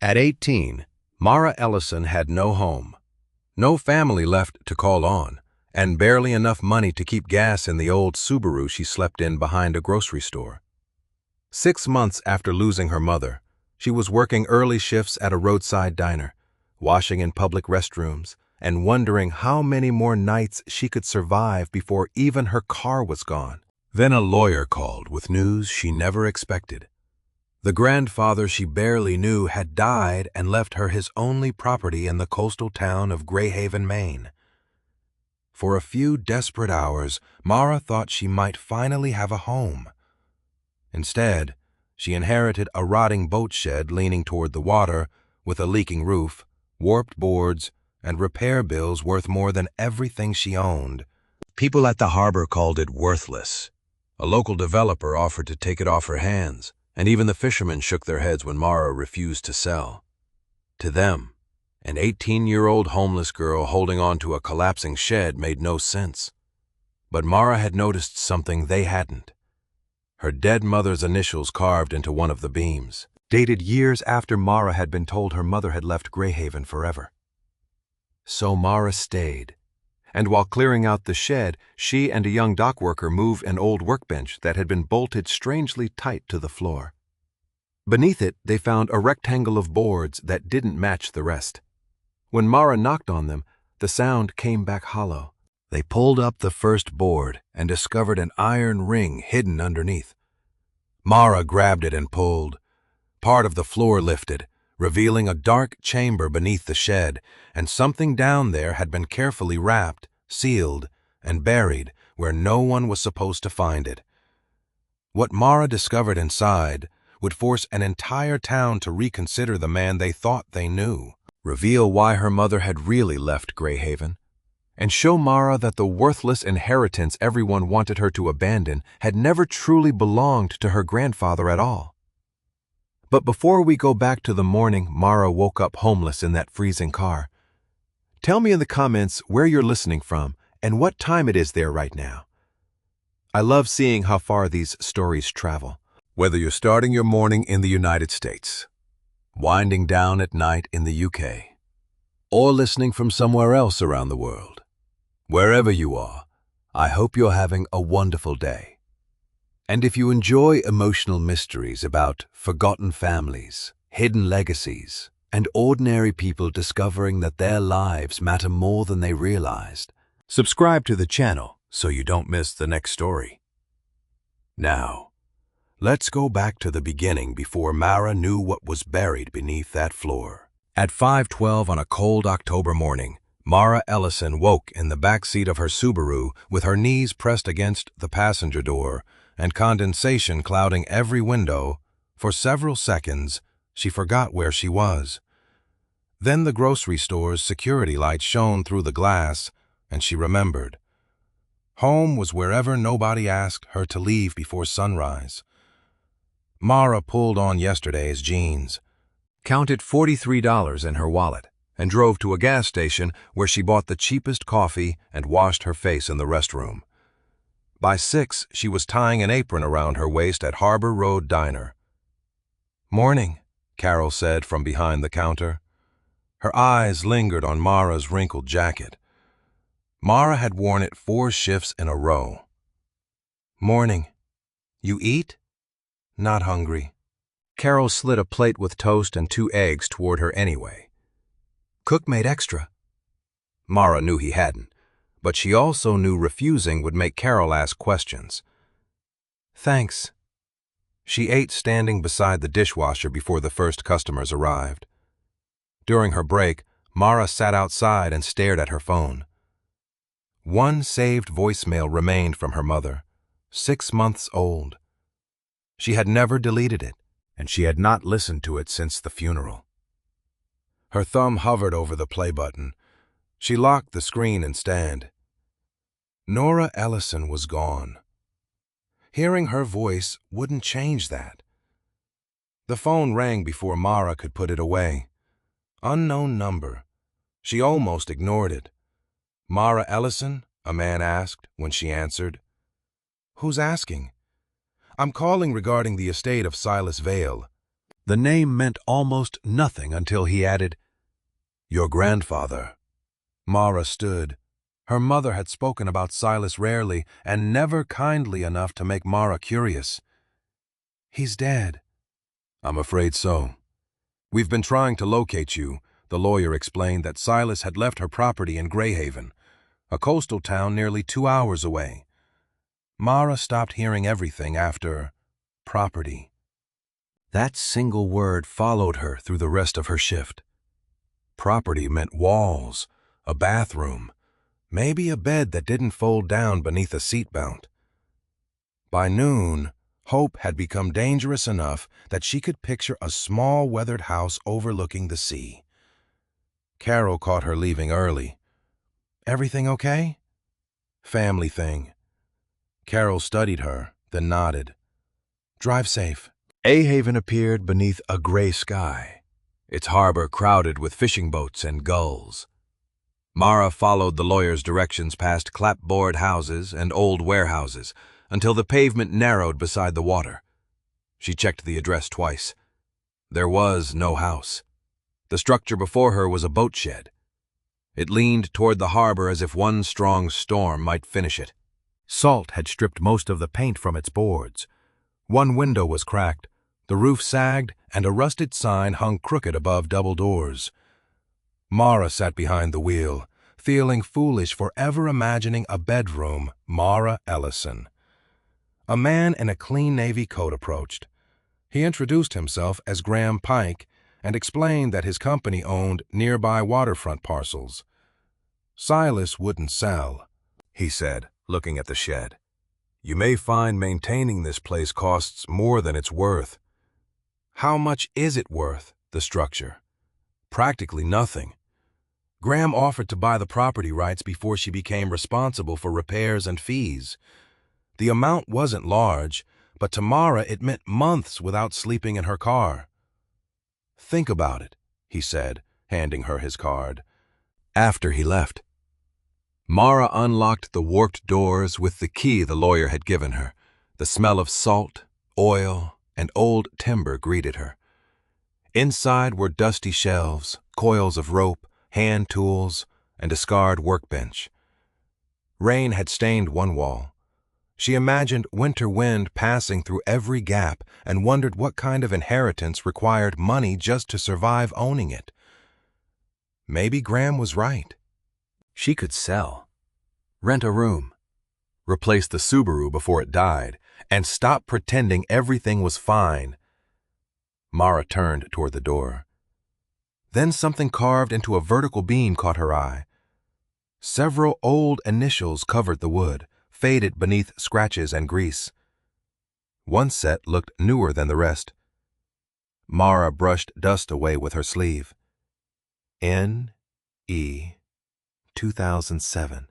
At 18, Mara Ellison had no home, no family left to call on, and barely enough money to keep gas in the old Subaru she slept in behind a grocery store. 6 months after losing her mother, she was working early shifts at a roadside diner, washing in public restrooms, and wondering how many more nights she could survive before even her car was gone. Then a lawyer called with news she never expected. The grandfather she barely knew had died and left her his only property in the coastal town of Greyhaven, Maine. For a few desperate hours, Mara thought she might finally have a home. Instead, she inherited a rotting boat shed leaning toward the water, with a leaking roof, warped boards, and repair bills worth more than everything she owned. People at the harbor called it worthless. A local developer offered to take it off her hands, and even the fishermen shook their heads when Mara refused to sell. To them, an 18-year-old homeless girl holding on to a collapsing shed made no sense. But Mara had noticed something they hadn't. Her dead mother's initials carved into one of the beams, dated years after Mara had been told her mother had left Greyhaven forever. So Mara stayed, and while clearing out the shed, she and a young dock worker moved an old workbench that had been bolted strangely tight to the floor. Beneath it, they found a rectangle of boards that didn't match the rest. When Mara knocked on them, the sound came back hollow. They pulled up the first board and discovered an iron ring hidden underneath. Mara grabbed it and pulled. Part of the floor lifted, revealing a dark chamber beneath the shed, and something down there had been carefully wrapped, sealed, and buried where no one was supposed to find it. What Mara discovered inside would force an entire town to reconsider the man they thought they knew, reveal why her mother had really left Greyhaven, and show Mara that the worthless inheritance everyone wanted her to abandon had never truly belonged to her grandfather at all. But before we go back to the morning Mara woke up homeless in that freezing car, tell me in the comments where you're listening from and what time it is there right now. I love seeing how far these stories travel. Whether you're starting your morning in the United States, winding down at night in the UK, or listening from somewhere else around the world, wherever you are, I hope you're having a wonderful day. And if you enjoy emotional mysteries about forgotten families, hidden legacies, and ordinary people discovering that their lives matter more than they realized, subscribe to the channel so you don't miss the next story. Now, let's go back to the beginning before Mara knew what was buried beneath that floor. At 5:12 on a cold October morning, Mara Ellison woke in the back seat of her Subaru with her knees pressed against the passenger door and condensation clouding every window. For several seconds, she forgot where she was. Then the grocery store's security light shone through the glass, and she remembered. Home was wherever nobody asked her to leave before sunrise. Mara pulled on yesterday's jeans, counted $43 in her wallet, and drove to a gas station where she bought the cheapest coffee and washed her face in the restroom. By 6, she was tying an apron around her waist at Harbor Road Diner. "Morning," Carol said from behind the counter. Her eyes lingered on Mara's wrinkled jacket. Mara had worn it 4 shifts in a row. "Morning. You eat?" "Not hungry." Carol slid a plate with toast and 2 eggs toward her anyway. "Cook made extra." Mara knew he hadn't, but she also knew refusing would make Carol ask questions. "Thanks." She ate standing beside the dishwasher before the first customers arrived. During her break, Mara sat outside and stared at her phone. One saved voicemail remained from her mother, 6 months old. She had never deleted it, and she had not listened to it since the funeral. Her thumb hovered over the play button. She locked the screen instead. Nora Ellison was gone. Hearing her voice wouldn't change that. The phone rang before Mara could put it away. Unknown number. She almost ignored it. "Mara Ellison?" a man asked when she answered. "Who's asking?" "I'm calling regarding the estate of Silas Vale." The name meant almost nothing until he added, "Your grandfather." Mara stood. Her mother had spoken about Silas rarely and never kindly enough to make Mara curious. "He's dead." "I'm afraid so. We've been trying to locate you." The lawyer explained that Silas had left her property in Greyhaven, a coastal town nearly 2 hours away. Mara stopped hearing everything after property. That single word followed her through the rest of her shift. Property meant walls, a bathroom, maybe a bed that didn't fold down beneath a seatbelt. By noon, hope had become dangerous enough that she could picture a small weathered house overlooking the sea. Carol caught her leaving early. "Everything okay?" "Family thing." Carol studied her, then nodded. "Drive safe." A-Haven appeared beneath a gray sky, its harbor crowded with fishing boats and gulls. Mara followed the lawyer's directions past clapboard houses and old warehouses until the pavement narrowed beside the water. She checked the address twice. There was no house. The structure before her was a boat shed. It leaned toward the harbor as if one strong storm might finish it. Salt had stripped most of the paint from its boards. One window was cracked, the roof sagged, and a rusted sign hung crooked above double doors. Mara sat behind the wheel, feeling foolish for ever imagining a bedroom Mara Ellison. A man in a clean navy coat approached. He introduced himself as Graham Pike and explained that his company owned nearby waterfront parcels. "Silas wouldn't sell," he said, looking at the shed. "You may find maintaining this place costs more than it's worth." "How much is it worth, the structure?" "Practically nothing. Graham offered to buy the property rights before she became responsible for repairs and fees. The amount wasn't large, but to Mara it meant months without sleeping in her car." "Think about it," he said, handing her his card. After he left, Mara unlocked the warped doors with the key the lawyer had given her. The smell of salt, oil, and old timber greeted her. Inside were dusty shelves, coils of rope, hand tools, and a scarred workbench. Rain had stained one wall. She imagined winter wind passing through every gap and wondered what kind of inheritance required money just to survive owning it. Maybe Graham was right. She could sell, rent a room, replace the Subaru before it died, and stop pretending everything was fine. Mara turned toward the door. Then something carved into a vertical beam caught her eye. Several old initials covered the wood, faded beneath scratches and grease. One set looked newer than the rest. Mara brushed dust away with her sleeve. N.E. 2007.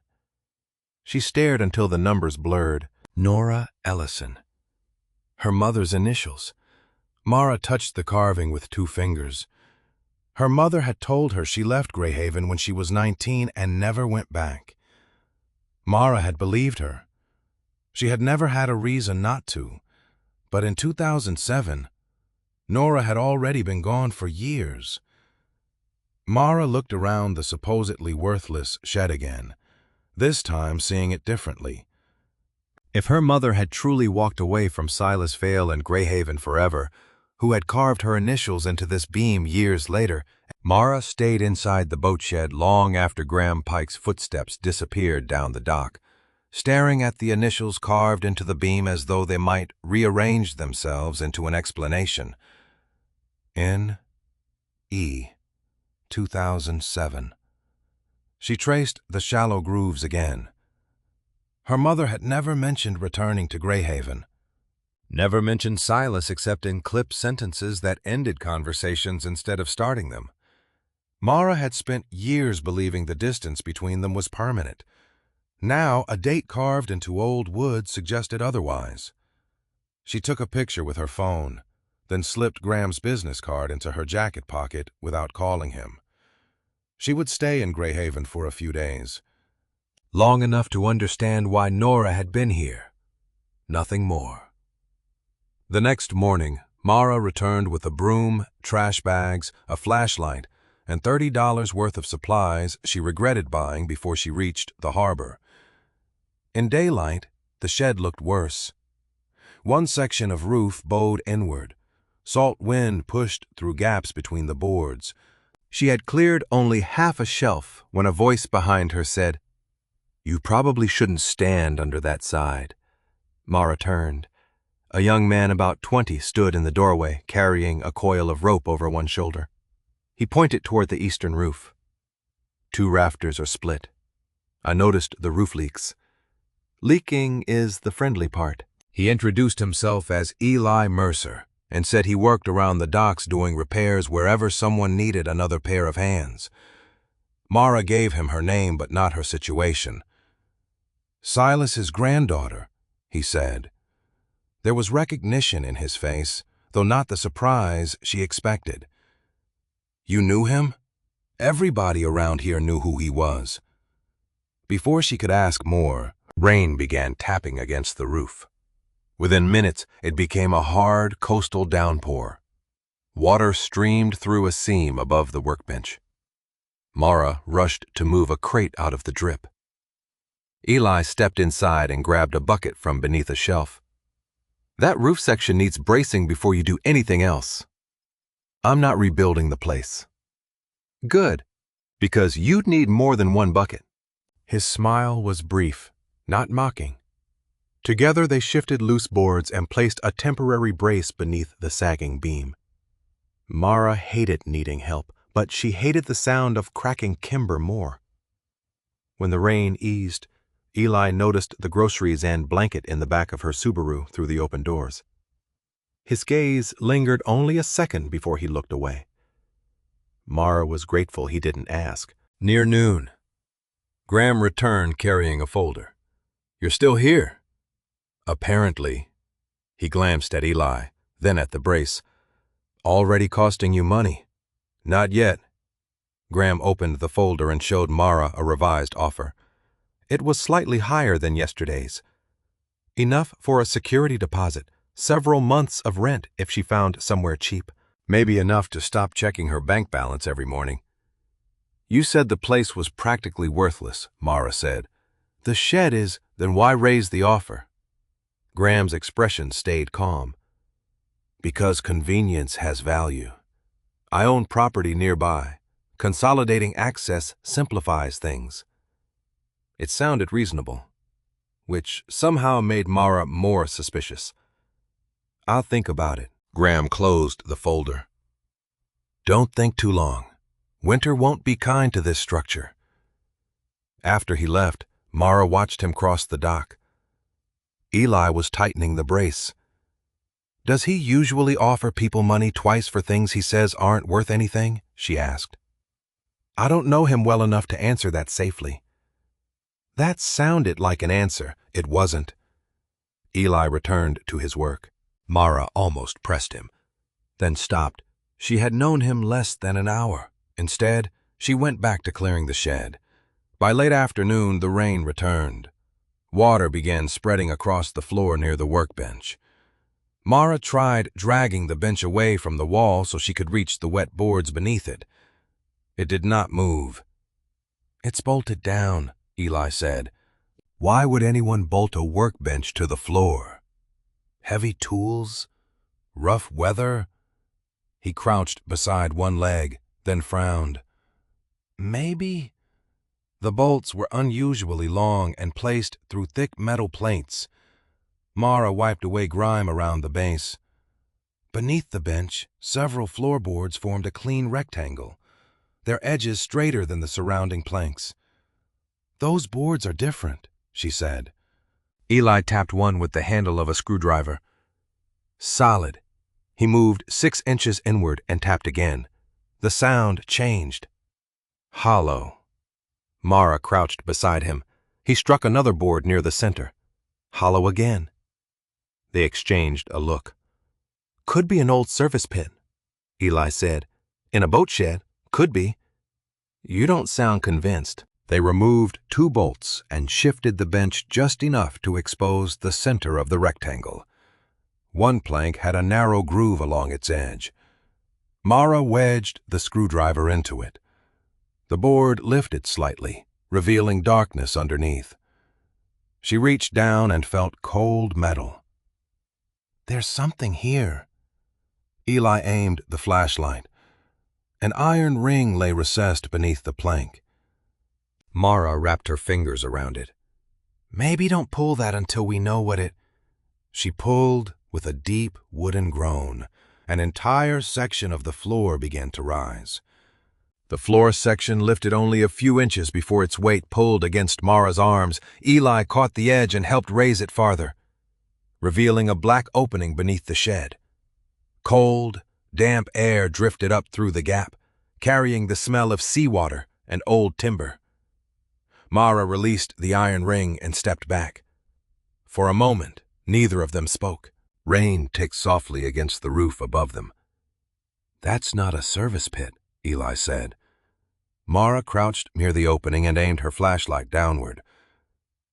She stared until the numbers blurred. Nora Ellison. Her mother's initials. Mara touched the carving with 2 fingers. Her mother had told her she left Greyhaven when she was 19 and never went back. Mara had believed her. She had never had a reason not to. But in 2007, Nora had already been gone for years. Mara looked around the supposedly worthless shed again, this time seeing it differently. If her mother had truly walked away from Silas Vale and Greyhaven forever, who had carved her initials into this beam years later, Mara stayed inside the boat shed long after Graham Pike's footsteps disappeared down the dock, staring at the initials carved into the beam as though they might rearrange themselves into an explanation. N.E. 2007. She traced the shallow grooves again. Her mother had never mentioned returning to Greyhaven. Never mentioned Silas except in clipped sentences that ended conversations instead of starting them. Mara had spent years believing the distance between them was permanent. Now, a date carved into old wood suggested otherwise. She took a picture with her phone, then slipped Graham's business card into her jacket pocket without calling him. She would stay in Greyhaven for a few days. Long enough to understand why Nora had been here. Nothing more. The next morning, Mara returned with a broom, trash bags, a flashlight, and $30 worth of supplies she regretted buying before she reached the harbor. In daylight, the shed looked worse. One section of roof bowed inward. Salt wind pushed through gaps between the boards. She had cleared only half a shelf when a voice behind her said, "You probably shouldn't stand under that side." Mara turned. A young man about 20 stood in the doorway, carrying a coil of rope over one shoulder. He pointed toward the eastern roof. "Two rafters are split. I noticed the roof leaks. Leaking is the friendly part." He introduced himself as Eli Mercer and said he worked around the docks doing repairs wherever someone needed another pair of hands. Mara gave him her name but not her situation. "Silas's granddaughter," he said. There was recognition in his face, though not the surprise she expected. "You knew him?" Everybody around here knew who he was. Before she could ask more, rain began tapping against the roof. Within minutes, it became a hard coastal downpour. Water streamed through a seam above the workbench. Mara rushed to move a crate out of the drip. Eli stepped inside and grabbed a bucket from beneath a shelf. "That roof section needs bracing before you do anything else." "I'm not rebuilding the place." "Good, because you'd need more than one bucket." His smile was brief, not mocking. Together they shifted loose boards and placed a temporary brace beneath the sagging beam. Mara hated needing help, but she hated the sound of cracking timber more. When the rain eased, Eli noticed the groceries and blanket in the back of her Subaru through the open doors. His gaze lingered only a second before he looked away. Mara was grateful he didn't ask. Near noon, Graham returned carrying a folder. "You're still here?" "Apparently." He glanced at Eli, then at the brace. "Already costing you money?" "Not yet." Graham opened the folder and showed Mara a revised offer. It was slightly higher than yesterday's. Enough for a security deposit, several months of rent if she found somewhere cheap. Maybe enough to stop checking her bank balance every morning. "You said the place was practically worthless," Mara said. "The shed is, then why raise the offer?" Graham's expression stayed calm. "Because convenience has value. I own property nearby. Consolidating access simplifies things." It sounded reasonable, which somehow made Mara more suspicious. "I'll think about it." Graham closed the folder. "Don't think too long. Winter won't be kind to this structure." After he left, Mara watched him cross the dock. Eli was tightening the brace. "Does he usually offer people money twice for things he says aren't worth anything?" she asked. "I don't know him well enough to answer that safely." That sounded like an answer. It wasn't. Eli returned to his work. Mara almost pressed him, then stopped. She had known him less than an hour. Instead, she went back to clearing the shed. By late afternoon, the rain returned. Water began spreading across the floor near the workbench. Mara tried dragging the bench away from the wall so she could reach the wet boards beneath it. It did not move. "It's bolted down," Eli said. "Why would anyone bolt a workbench to the floor? Heavy tools? Rough weather?" He crouched beside one leg, then frowned. "Maybe." The bolts were unusually long and placed through thick metal plates. Mara wiped away grime around the base. Beneath the bench, several floorboards formed a clean rectangle, their edges straighter than the surrounding planks. "Those boards are different," she said. Eli tapped one with the handle of a screwdriver. "Solid." He moved 6 inches inward and tapped again. The sound changed. "Hollow." Mara crouched beside him. He struck another board near the center. Hollow again. They exchanged a look. "Could be an old service pit," Eli said. "In a boat shed. Could be." "You don't sound convinced." They removed 2 bolts and shifted the bench just enough to expose the center of the rectangle. One plank had a narrow groove along its edge. Mara wedged the screwdriver into it. The board lifted slightly, revealing darkness underneath. She reached down and felt cold metal. "There's something here." Eli aimed the flashlight. An iron ring lay recessed beneath the plank. Mara wrapped her fingers around it. "Maybe don't pull that until we know what it—" She pulled with a deep wooden groan. An entire section of the floor began to rise. The floor section lifted only a few inches before its weight pulled against Mara's arms. Eli caught the edge and helped raise it farther, revealing a black opening beneath the shed. Cold, damp air drifted up through the gap, carrying the smell of seawater and old timber. Mara released the iron ring and stepped back. For a moment, neither of them spoke. Rain ticked softly against the roof above them. "That's not a service pit," Eli said. Mara crouched near the opening and aimed her flashlight downward.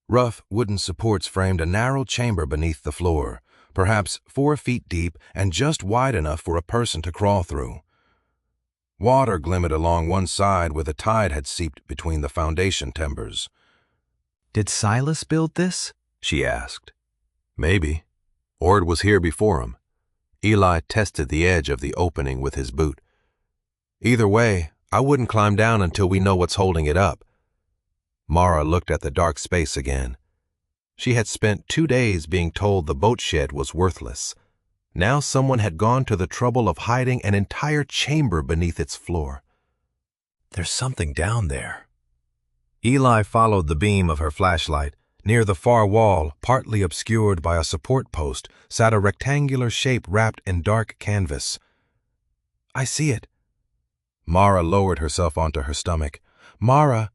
Rough wooden supports framed a narrow chamber beneath the floor, perhaps 4 feet deep and just wide enough for a person to crawl through. Water glimmered along one side where the tide had seeped between the foundation timbers. "Did Silas build this?" she asked. "Maybe. Or it was here before him." Eli tested the edge of the opening with his boot. "Either way, I wouldn't climb down until we know what's holding it up." Mara looked at the dark space again. She had spent 2 days being told the boat shed was worthless. Now someone had gone to the trouble of hiding an entire chamber beneath its floor. "There's something down there." Eli followed the beam of her flashlight. Near the far wall, partly obscured by a support post, sat a rectangular shape wrapped in dark canvas. "I see it." Mara lowered herself onto her stomach. "Mara,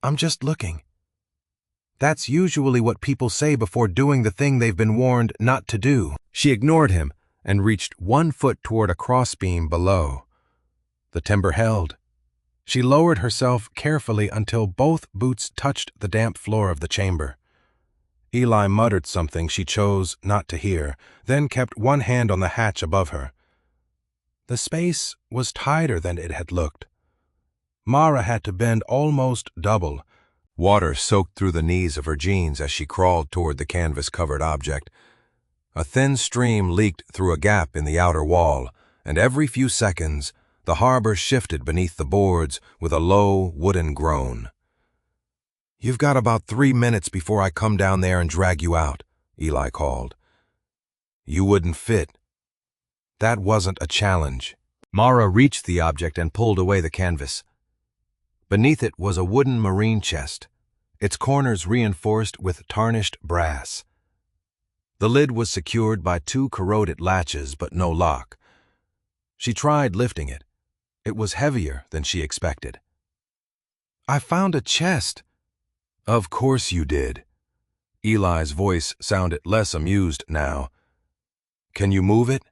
I'm just looking." That's usually what people say before doing the thing they've been warned not to do. She ignored him and reached 1 foot toward a crossbeam below. The timber held. She lowered herself carefully until both boots touched the damp floor of the chamber. Eli muttered something she chose not to hear, then kept one hand on the hatch above her. The space was tighter than it had looked. Mara had to bend almost double. Water soaked through the knees of her jeans as she crawled toward the canvas-covered object. A thin stream leaked through a gap in the outer wall, and every few seconds, the harbor shifted beneath the boards with a low, wooden groan. "You've got about 3 minutes before I come down there and drag you out," Eli called. "You wouldn't fit." That wasn't a challenge. Mara reached the object and pulled away the canvas. Beneath it was a wooden marine chest, its corners reinforced with tarnished brass. The lid was secured by 2 corroded latches, but no lock. She tried lifting it. It was heavier than she expected. "I found a chest." "Of course you did." Eli's voice sounded less amused now. "Can you move it?"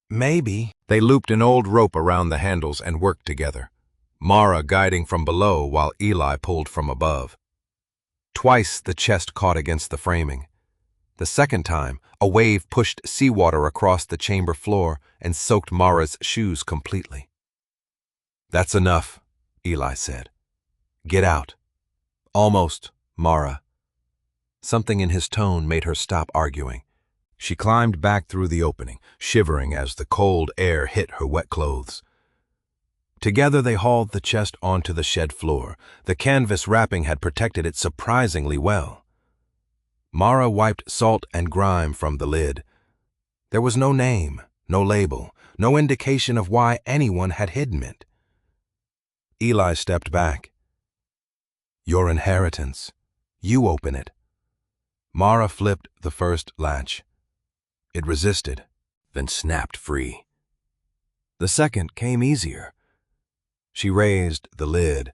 "Maybe." They looped an old rope around the handles and worked together, Mara guiding from below while Eli pulled from above. Twice the chest caught against the framing. The second time, a wave pushed seawater across the chamber floor and soaked Mara's shoes completely. "That's enough," Eli said. "Get out." "Almost, Mara." Something in his tone made her stop arguing. She climbed back through the opening, shivering as the cold air hit her wet clothes. Together they hauled the chest onto the shed floor. The canvas wrapping had protected it surprisingly well. Mara wiped salt and grime from the lid. There was no name, no label, no indication of why anyone had hidden it. Eli stepped back. "Your inheritance. You open it." Mara flipped the first latch. It resisted, then snapped free. The second came easier. She raised the lid.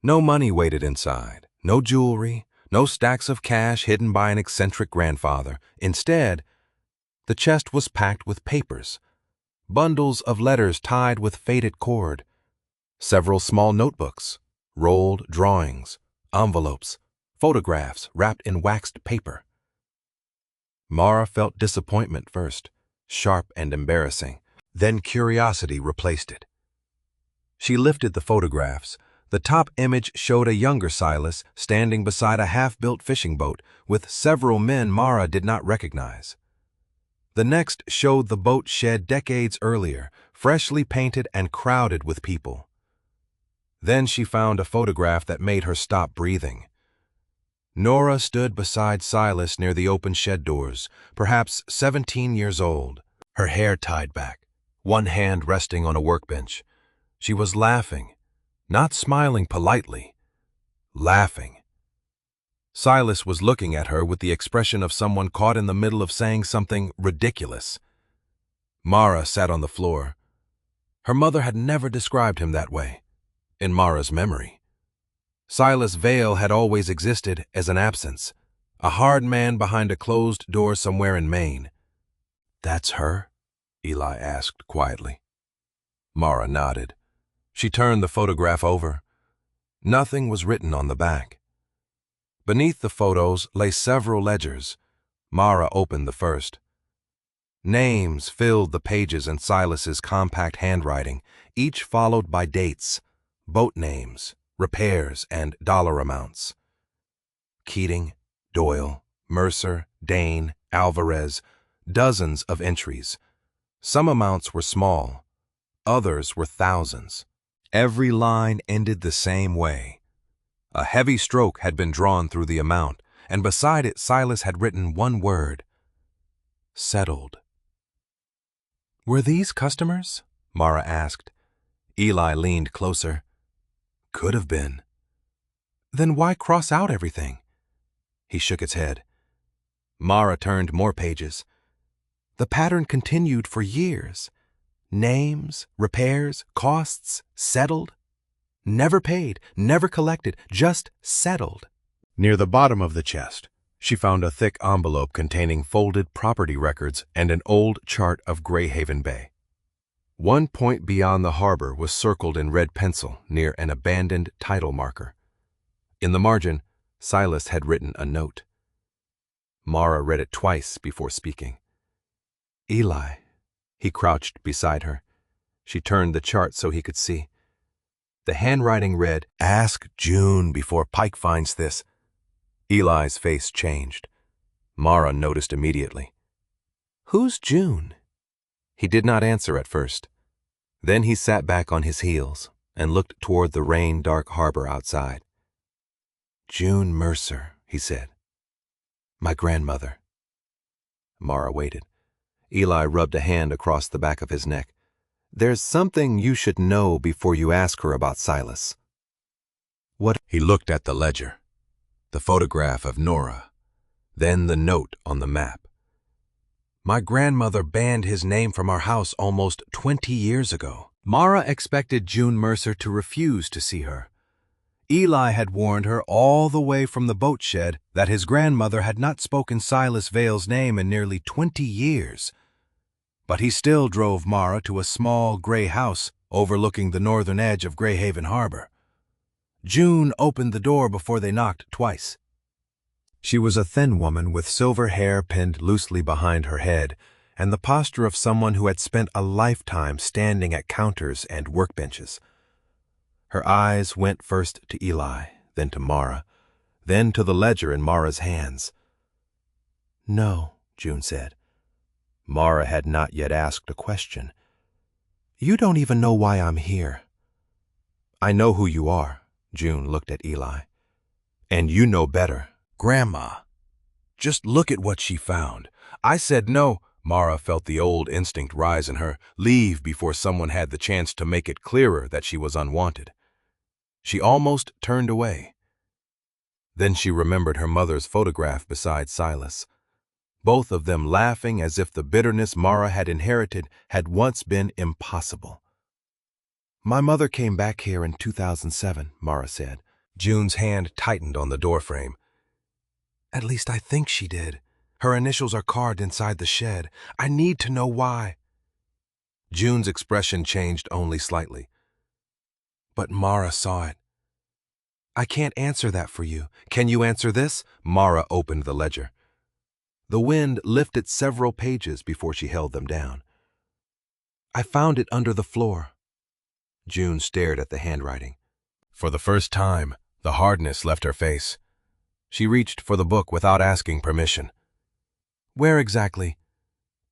No money waited inside, no jewelry, no stacks of cash hidden by an eccentric grandfather. Instead, the chest was packed with papers, bundles of letters tied with faded cord, several small notebooks, rolled drawings, envelopes, photographs wrapped in waxed paper. Mara felt disappointment first, sharp and embarrassing. Then curiosity replaced it. She lifted the photographs. The top image showed a younger Silas standing beside a half-built fishing boat with several men Mara did not recognize. The next showed the boat shed decades earlier, freshly painted and crowded with people. Then she found a photograph that made her stop breathing. Nora stood beside Silas near the open shed doors, perhaps 17 years old, her hair tied back, one hand resting on a workbench. She was laughing, not smiling politely, laughing. Silas was looking at her with the expression of someone caught in the middle of saying something ridiculous. Mara sat on the floor. Her mother had never described him that way, in Mara's memory. Silas Vale had always existed as an absence, a hard man behind a closed door somewhere in Maine. "That's her?" Eli asked quietly. Mara nodded. She turned the photograph over. Nothing was written on the back. Beneath the photos lay several ledgers. Mara opened the first. Names filled the pages in Silas's compact handwriting, each followed by dates, boat names, repairs, and dollar amounts. Keating, Doyle, Mercer, Dane, Alvarez, dozens of entries. Some amounts were small, others were thousands. Every line ended the same way. A heavy stroke had been drawn through the amount, and beside it Silas had written one word: settled. "Were these customers?" Mara asked. Eli leaned closer. "Could have been." "Then why cross out everything?" He shook his head. Mara turned more pages. The pattern continued for years. Names, repairs, costs, settled. Never paid, never collected, just settled. Near the bottom of the chest, she found a thick envelope containing folded property records and an old chart of Greyhaven Bay. One point beyond the harbor was circled in red pencil near an abandoned title marker. In the margin, Silas had written a note. Mara read it twice before speaking. "Eli." He crouched beside her. She turned the chart so he could see. The handwriting read, "Ask June before Pike finds this." Eli's face changed. Mara noticed immediately. "Who's June?" He did not answer at first. Then he sat back on his heels and looked toward the rain-dark harbor outside. "June Mercer," he said. "My grandmother." Mara waited. Eli rubbed a hand across the back of his neck. "There's something you should know before you ask her about Silas." "What?" He looked at the ledger, the photograph of Nora, then the note on the map. "My grandmother banned his name from our house almost 20 years ago." Mara expected June Mercer to refuse to see her. Eli had warned her all the way from the boat shed that his grandmother had not spoken Silas Vale's name in nearly 20 years. But he still drove Mara to a small gray house overlooking the northern edge of Greyhaven Harbor. June opened the door before they knocked twice. She was a thin woman with silver hair pinned loosely behind her head and the posture of someone who had spent a lifetime standing at counters and workbenches. Her eyes went first to Eli, then to Mara, then to the ledger in Mara's hands. "No," June said. Mara had not yet asked a question. "You don't even know why I'm here." "I know who you are," June looked at Eli. "And you know better." "Grandma, just look at what she found." "I said no." Mara felt the old instinct rise in her, leave before someone had the chance to make it clearer that she was unwanted. She almost turned away. Then she remembered her mother's photograph beside Silas, both of them laughing as if the bitterness Mara had inherited had once been impossible. "My mother came back here in 2007, Mara said. June's hand tightened on the doorframe. "At least I think she did. Her initials are carved inside the shed. I need to know why." June's expression changed only slightly. "But Mara saw it." "I can't answer that for you. Can you answer this?" Mara opened the ledger. The wind lifted several pages before she held them down. I found it under the floor. June stared at the handwriting. For the first time, the hardness left her face. She reached for the book without asking permission. Where exactly?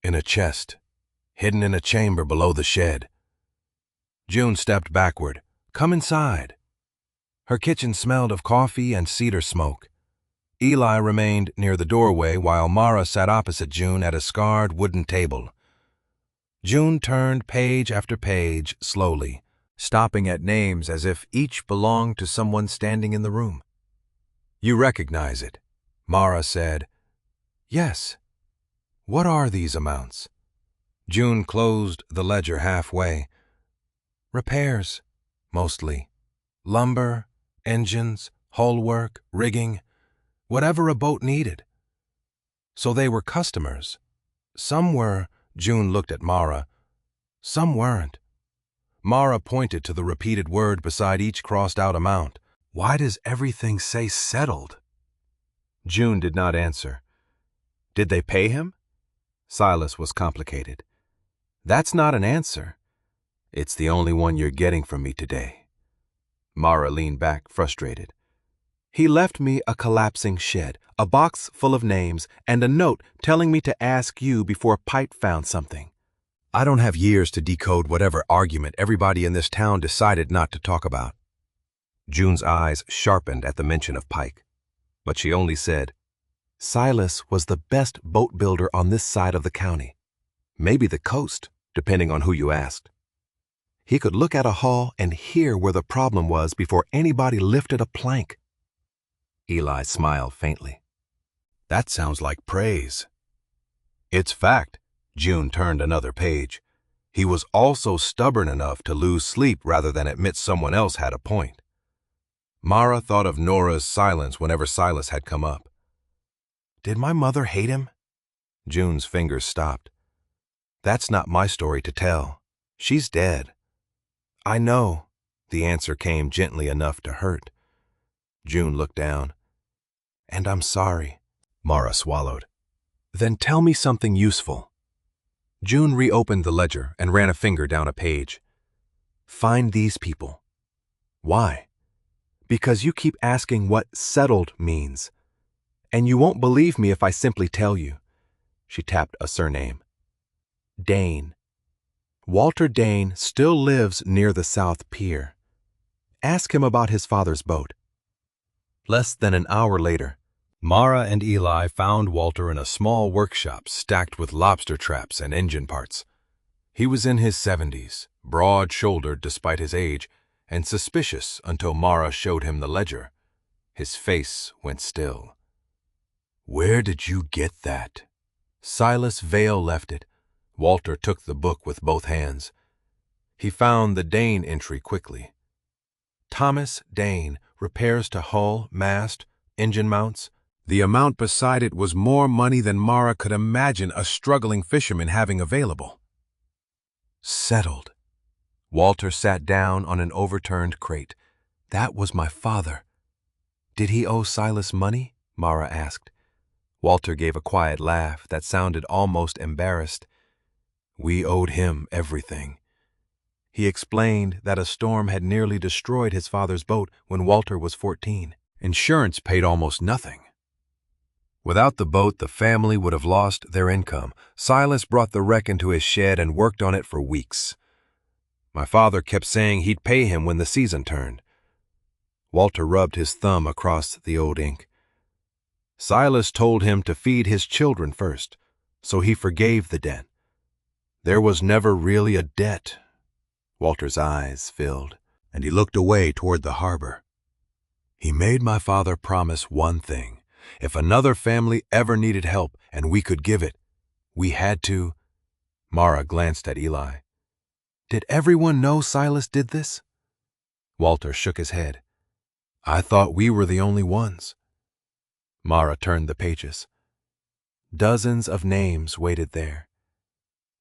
In a chest, hidden in a chamber below the shed. June stepped backward. Come inside. Her kitchen smelled of coffee and cedar smoke. Eli remained near the doorway while Mara sat opposite June at a scarred wooden table. June turned page after page slowly, stopping at names as if each belonged to someone standing in the room. You recognize it, Mara said. Yes. What are these amounts? June closed the ledger halfway. Repairs, mostly. Lumber, engines, hull work, rigging, whatever a boat needed. So they were customers. Some were, June looked at Mara. Some weren't. Mara pointed to the repeated word beside each crossed-out amount. Why does everything say settled? June did not answer. Did they pay him? Silas was complicated. That's not an answer. It's the only one you're getting from me today. Mara leaned back, frustrated. He left me a collapsing shed, a box full of names, and a note telling me to ask you before Pike found something. I don't have years to decode whatever argument everybody in this town decided not to talk about. June's eyes sharpened at the mention of Pike, but she only said, Silas was the best boat builder on this side of the county. Maybe the coast, depending on who you asked. He could look at a hull and hear where the problem was before anybody lifted a plank. Eli smiled faintly. That sounds like praise. It's fact. June turned another page. He was also stubborn enough to lose sleep rather than admit someone else had a point. Mara thought of Nora's silence whenever Silas had come up. Did my mother hate him? June's fingers stopped. That's not my story to tell. She's dead. I know. The answer came gently enough to hurt. June looked down. And I'm sorry. Mara swallowed. Then tell me something useful. June reopened the ledger and ran a finger down a page. Find these people. Why? Because you keep asking what settled means. And you won't believe me if I simply tell you. She tapped a surname. Dane. Walter Dane still lives near the South Pier. Ask him about his father's boat. Less than an hour later, Mara and Eli found Walter in a small workshop stacked with lobster traps and engine parts. He was in his 70s, broad-shouldered despite his age, and suspicious until Mara showed him the ledger. His face went still. Where did you get that? Silas Vale left it. Walter took the book with both hands. He found the Dane entry quickly. Thomas Dane, repairs to hull, mast, engine mounts. The amount beside it was more money than Mara could imagine a struggling fisherman having available. Settled. Walter sat down on an overturned crate. That was my father. Did he owe Silas money? Mara asked. Walter gave a quiet laugh that sounded almost embarrassed. We owed him everything. He explained that a storm had nearly destroyed his father's boat when Walter was 14. Insurance paid almost nothing. Without the boat, the family would have lost their income. Silas brought the wreck into his shed and worked on it for weeks. My father kept saying he'd pay him when the season turned. Walter rubbed his thumb across the old ink. Silas told him to feed his children first, so he forgave the debt. There was never really a debt. Walter's eyes filled, and he looked away toward the harbor. He made my father promise one thing. If another family ever needed help and we could give it, we had to. Mara glanced at Eli. Did everyone know Silas did this? Walter shook his head. I thought we were the only ones. Mara turned the pages. Dozens of names waited there.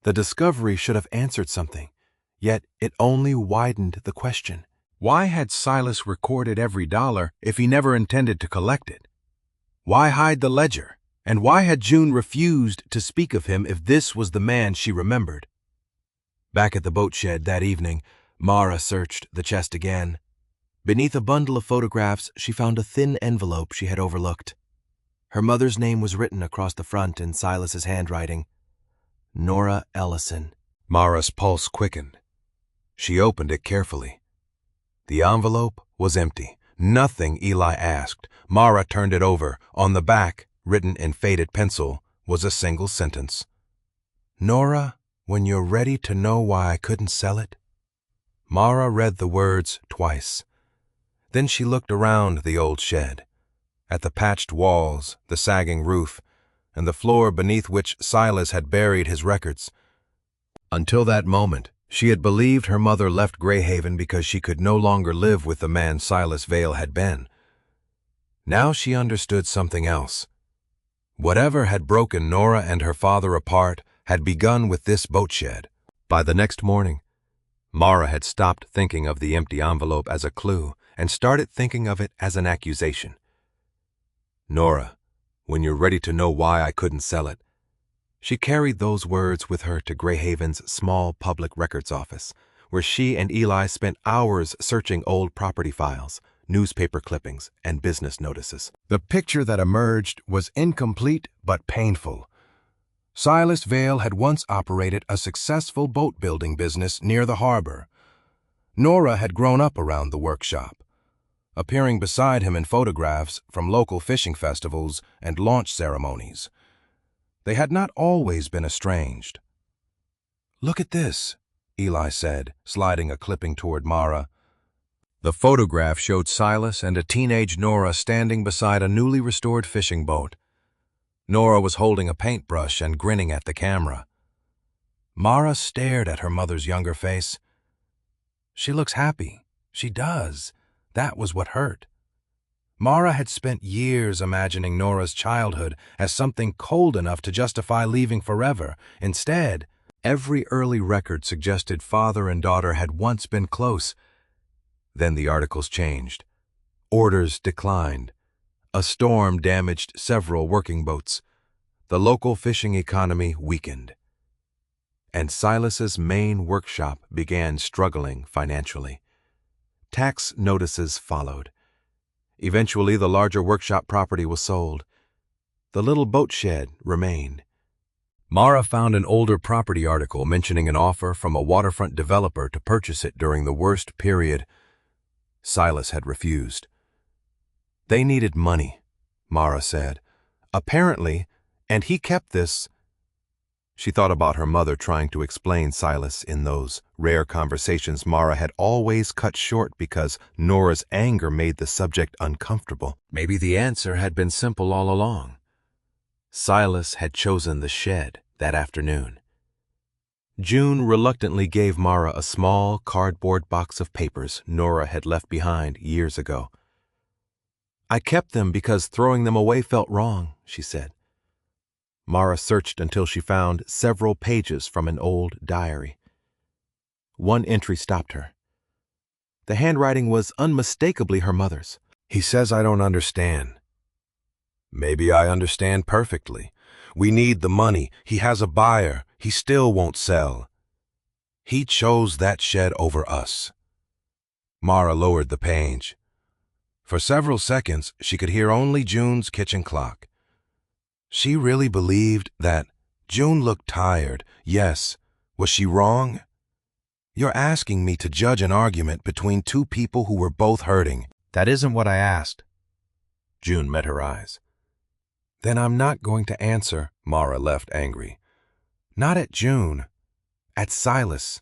The discovery should have answered something, yet it only widened the question. Why had Silas recorded every dollar if he never intended to collect it? Why hide the ledger And why had June refused to speak of him if this was the man she remembered? Back at the boat shed that evening, Mara searched the chest again. Beneath a bundle of photographs, she found a thin envelope she had overlooked. Her mother's name was written across the front in Silas's handwriting. Nora Ellison. Mara's pulse quickened. She opened it carefully. The envelope was empty. Nothing Eli asked. Mara turned it over. On the back, written in faded pencil, was a single sentence. Nora, when you're ready to know why I couldn't sell it. Mara read the words twice. Then she looked around the old shed, at the patched walls, the sagging roof, and the floor beneath which Silas had buried his records. Until that moment, she had believed her mother left Greyhaven because she could no longer live with the man Silas Vale had been. Now she understood something else. Whatever had broken Nora and her father apart had begun with this boat shed. By the next morning, Mara had stopped thinking of the empty envelope as a clue and started thinking of it as an accusation. Nora, when you're ready to know why I couldn't sell it. She carried those words with her to Greyhaven's small public records office, where she and Eli spent hours searching old property files, newspaper clippings, and business notices. The picture that emerged was incomplete but painful. Silas Vale had once operated a successful boat-building business near the harbor. Nora had grown up around the workshop, appearing beside him in photographs from local fishing festivals and launch ceremonies. They had not always been estranged. Look at this, Eli said, sliding a clipping toward Mara. The photograph showed Silas and a teenage Nora standing beside a newly restored fishing boat. Nora was holding a paintbrush and grinning at the camera. Mara stared at her mother's younger face. She looks happy. She does. That was what hurt. Mara had spent years imagining Nora's childhood as something cold enough to justify leaving forever. Instead, every early record suggested father and daughter had once been close. Then the articles changed. Orders declined. A storm damaged several working boats. The local fishing economy weakened. And Silas's main workshop began struggling financially. Tax notices followed. Eventually, the larger workshop property was sold. The little boat shed remained. Mara found an older property article mentioning an offer from a waterfront developer to purchase it during the worst period. Silas had refused. They needed money, Mara said. Apparently, and he kept this. She thought about her mother trying to explain Silas in those rare conversations Mara had always cut short because Nora's anger made the subject uncomfortable. Maybe the answer had been simple all along. Silas had chosen the shed that afternoon. June reluctantly gave Mara a small cardboard box of papers Nora had left behind years ago. I kept them because throwing them away felt wrong, she said. Mara searched until she found several pages from an old diary. One entry stopped her. The handwriting was unmistakably her mother's. He says I don't understand. Maybe I understand perfectly. We need the money. He has a buyer. He still won't sell. He chose that shed over us. Mara lowered the page. For several seconds, she could hear only June's kitchen clock. She really believed that. June looked tired. Yes. Was she wrong? You're asking me to judge an argument between two people who were both hurting. That isn't what I asked. June met her eyes. Then I'm not going to answer, Mara left angry. Not at June. At Silas.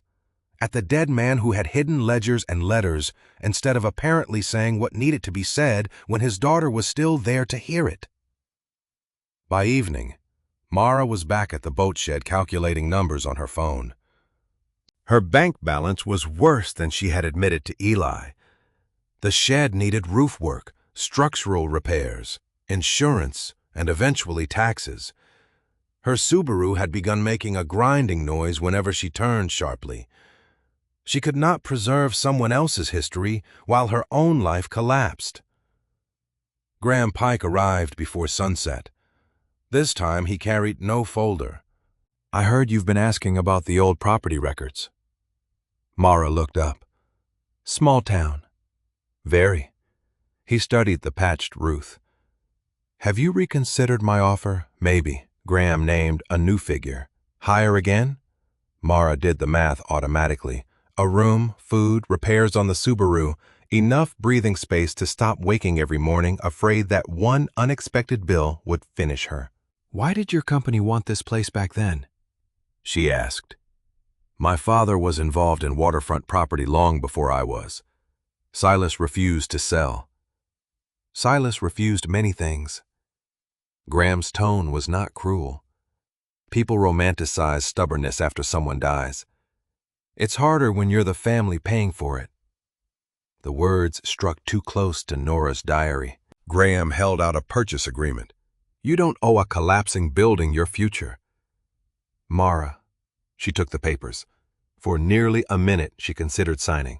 At the dead man who had hidden ledgers and letters instead of apparently saying what needed to be said when his daughter was still there to hear it. By evening, Mara was back at the boat shed calculating numbers on her phone. Her bank balance was worse than she had admitted to Eli. The shed needed roof work, structural repairs, insurance, and eventually taxes. Her Subaru had begun making a grinding noise whenever she turned sharply. She could not preserve someone else's history while her own life collapsed. Graham Pike arrived before sunset. This time he carried no folder. "I heard you've been asking about the old property records." Mara looked up. "Small town." "Very." He studied the patched roof. "Have you reconsidered my offer?" "Maybe." Graham named a new figure. "Higher again?" Mara did the math automatically. A room, food, repairs on the Subaru, enough breathing space to stop waking every morning afraid that one unexpected bill would finish her. "Why did your company want this place back then?" she asked. "My father was involved in waterfront property long before I was. Silas refused to sell." "Silas refused many things." Graham's tone was not cruel. People romanticize stubbornness after someone dies. It's harder when you're the family paying for it. The words struck too close to Nora's diary. Graham held out a purchase agreement. "You don't owe a collapsing building your future." "Mara." She took the papers. For nearly a minute she considered signing.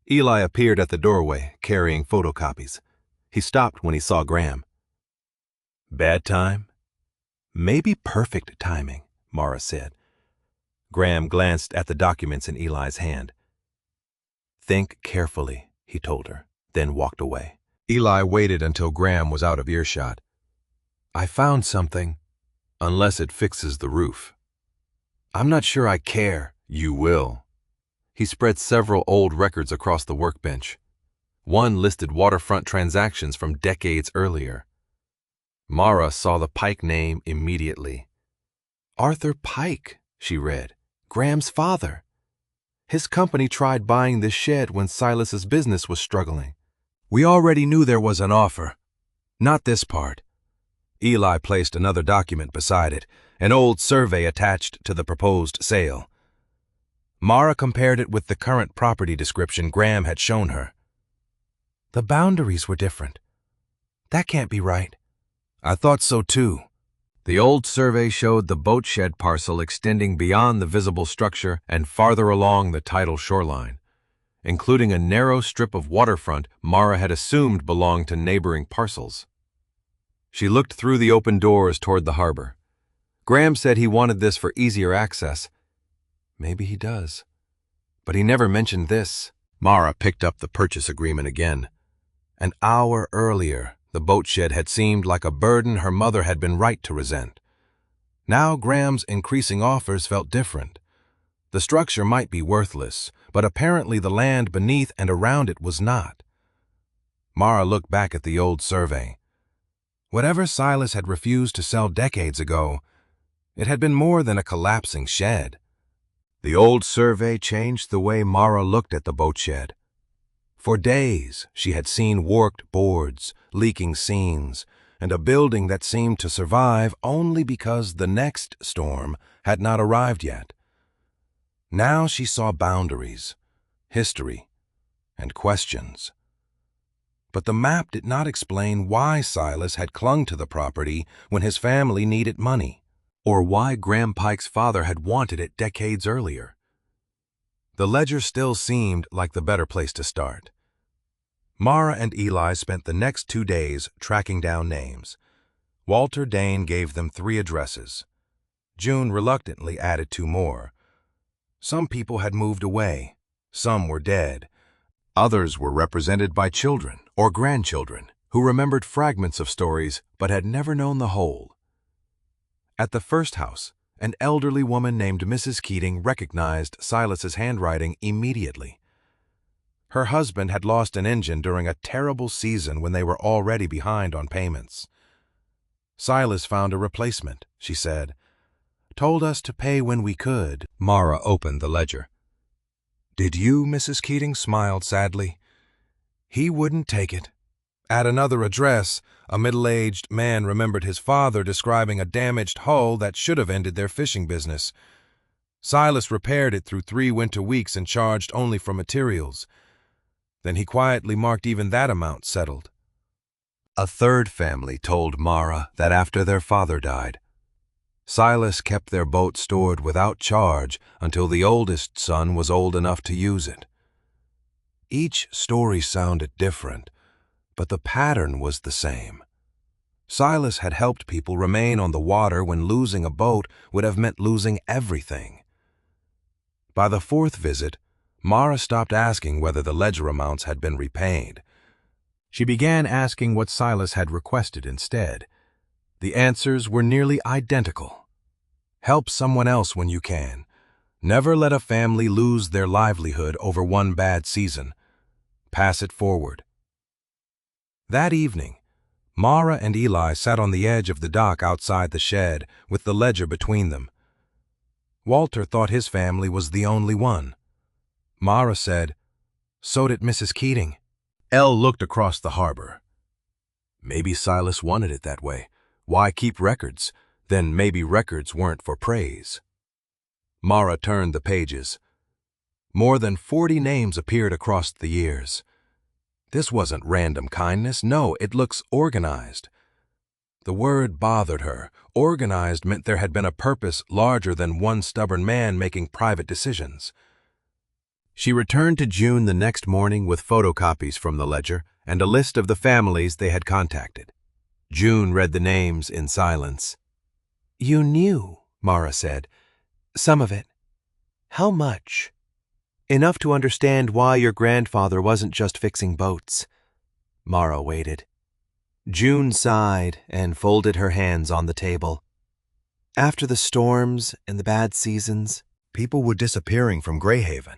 Eli appeared at the doorway, carrying photocopies. He stopped when he saw Graham. "Bad time?" "Maybe perfect timing," Mara said. Graham glanced at the documents in Eli's hand. "Think carefully," he told her, then walked away. Eli waited until Graham was out of earshot. "I found something, unless it fixes the roof." "I'm not sure I care." "You will." He spread several old records across the workbench. One listed waterfront transactions from decades earlier. Mara saw the Pike name immediately. "Arthur Pike," she read. "Graham's father. His company tried buying this shed when Silas's business was struggling." "We already knew there was an offer. Not this part." Eli placed another document beside it, an old survey attached to the proposed sale. Mara compared it with the current property description Graham had shown her. "The boundaries were different. That can't be right." "I thought so too." The old survey showed the boat shed parcel extending beyond the visible structure and farther along the tidal shoreline, including a narrow strip of waterfront Mara had assumed belonged to neighboring parcels. She looked through the open doors toward the harbor. Graham said he wanted this for easier access. Maybe he does. But he never mentioned this. Mara picked up the purchase agreement again. An hour earlier, the boat shed had seemed like a burden her mother had been right to resent. Now Graham's increasing offers felt different. The structure might be worthless, but apparently the land beneath and around it was not. Mara looked back at the old survey. Whatever Silas had refused to sell decades ago, it had been more than a collapsing shed. The old survey changed the way Mara looked at the boat shed. For days, she had seen warped boards, leaking seams, and a building that seemed to survive only because the next storm had not arrived yet. Now she saw boundaries, history, and questions. But the map did not explain why Silas had clung to the property when his family needed money, or why Graham Pike's father had wanted it decades earlier. The ledger still seemed like the better place to start. Mara and Eli spent the next 2 days tracking down names. Walter Dane gave them 3 addresses. June reluctantly added 2 more. Some people had moved away. Some were dead. Others were represented by children or grandchildren who remembered fragments of stories but had never known the whole. At the first house, an elderly woman named Mrs. Keating recognized Silas's handwriting immediately. Her husband had lost an engine during a terrible season when they were already behind on payments. "Silas found a replacement," she said. "Told us to pay when we could." Mara opened the ledger. "Did you?" Mrs. Keating smiled sadly. "He wouldn't take it." At another address, a middle-aged man remembered his father describing a damaged hull that should have ended their fishing business. Silas repaired it through 3 winter weeks and charged only for materials. Then he quietly marked even that amount settled. A third family told Mara that after their father died, Silas kept their boat stored without charge until the oldest son was old enough to use it. Each story sounded different, but the pattern was the same. Silas had helped people remain on the water when losing a boat would have meant losing everything. By the fourth visit, Mara stopped asking whether the ledger amounts had been repaid. She began asking what Silas had requested instead. The answers were nearly identical. Help someone else when you can. Never let a family lose their livelihood over one bad season. Pass it forward. That evening, Mara and Eli sat on the edge of the dock outside the shed with the ledger between them. Walter thought his family was the only one. Mara said, "So did Mrs. Keating." Elle looked across the harbor. Maybe Silas wanted it that way. Why keep records? Then maybe records weren't for praise. Mara turned the pages. More than 40 names appeared across the years. This wasn't random kindness. No, it looks organized. The word bothered her. Organized meant there had been a purpose larger than one stubborn man making private decisions. She returned to June the next morning with photocopies from the ledger and a list of the families they had contacted. June read the names in silence. You knew, Mara said. Some of it. How much? Enough to understand why your grandfather wasn't just fixing boats. Mara waited. June sighed and folded her hands on the table. After the storms and the bad seasons, People were disappearing from Greyhaven.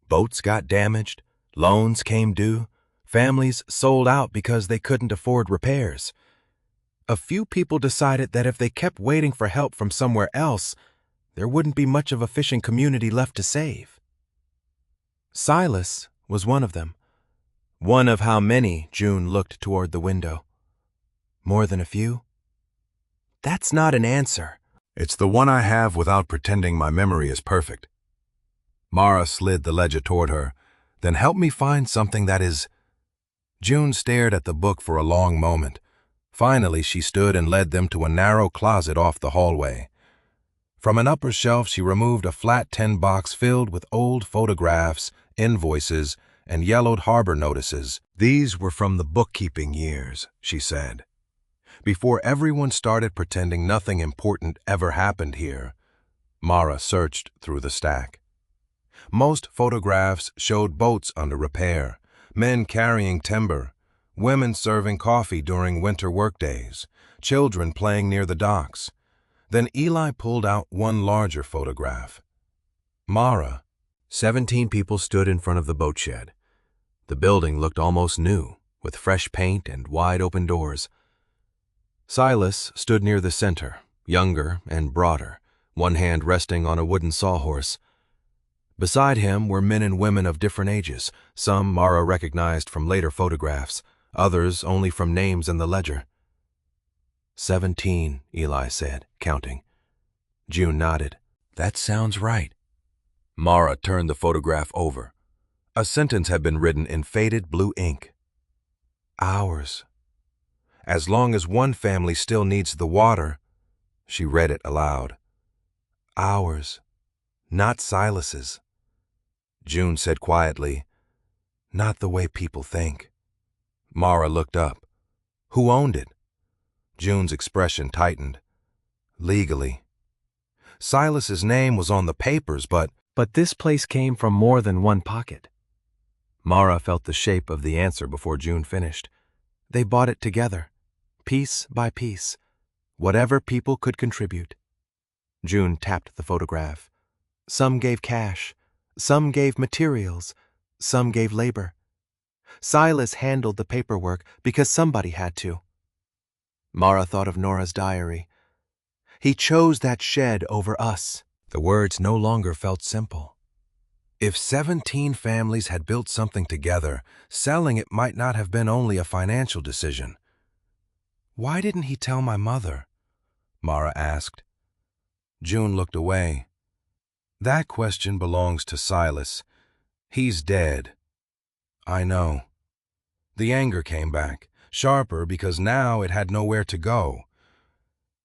Boats got damaged, loans came due, families sold out because they couldn't afford repairs. A few people decided that if they kept waiting for help from somewhere else, there wouldn't be much of a fishing community left to save. Silas was one of them. One of how many? June looked toward the window. More than a few? That's not an answer. It's the one I have without pretending my memory is perfect. Mara slid the ledger toward her. Then help me find something that is... June stared at the book for a long moment. Finally, she stood and led them to a narrow closet off the hallway. From an upper shelf, she removed a flat tin box filled with old photographs, invoices, and yellowed harbor notices. These were from the bookkeeping years, she said. Before everyone started pretending nothing important ever happened here, Mara searched through the stack. Most photographs showed boats under repair, men carrying timber, women serving coffee during winter workdays, children playing near the docks. Then Eli pulled out one larger photograph. Mara. 17 people stood in front of the boat shed. The building looked almost new, with fresh paint and wide-open doors. Silas stood near the center, younger and broader, one hand resting on a wooden sawhorse. Beside him were men and women of different ages. Some Mara recognized from later photographs, others only from names in the ledger. 17, Eli said, counting. June nodded. That sounds right. Mara turned the photograph over. A sentence had been written in faded blue ink. Ours. As long as one family still needs the water, she read it aloud. Ours, not Silas's. June said quietly, not the way people think. Mara looked up. Who owned it? June's expression tightened. Legally. Silas's name was on the papers, but this place came from more than one pocket. Mara felt the shape of the answer before June finished. They bought it together, piece by piece, whatever people could contribute. June tapped the photograph. Some gave cash, some gave materials, some gave labor. Silas handled the paperwork because somebody had to. Mara thought of Nora's diary. He chose that shed over us. The words no longer felt simple. If 17 families had built something together, selling it might not have been only a financial decision. Why didn't he tell my mother? Mara asked. June looked away. That question belongs to Silas. He's dead. I know. The anger came back, sharper because now it had nowhere to go.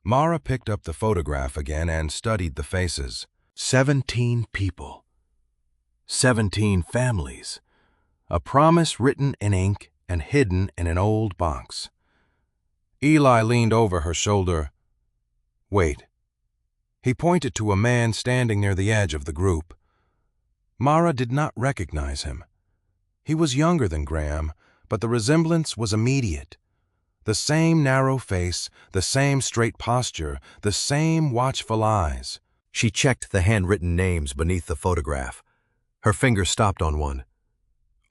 Mara picked up the photograph again and studied the faces. 17 people. 17 families. A promise written in ink and hidden in an old box. Eli leaned over her shoulder. Wait. He pointed to a man standing near the edge of the group. Mara did not recognize him. He was younger than Graham, but the resemblance was immediate. The same narrow face, the same straight posture, the same watchful eyes. She checked the handwritten names beneath the photograph. Her finger stopped on one.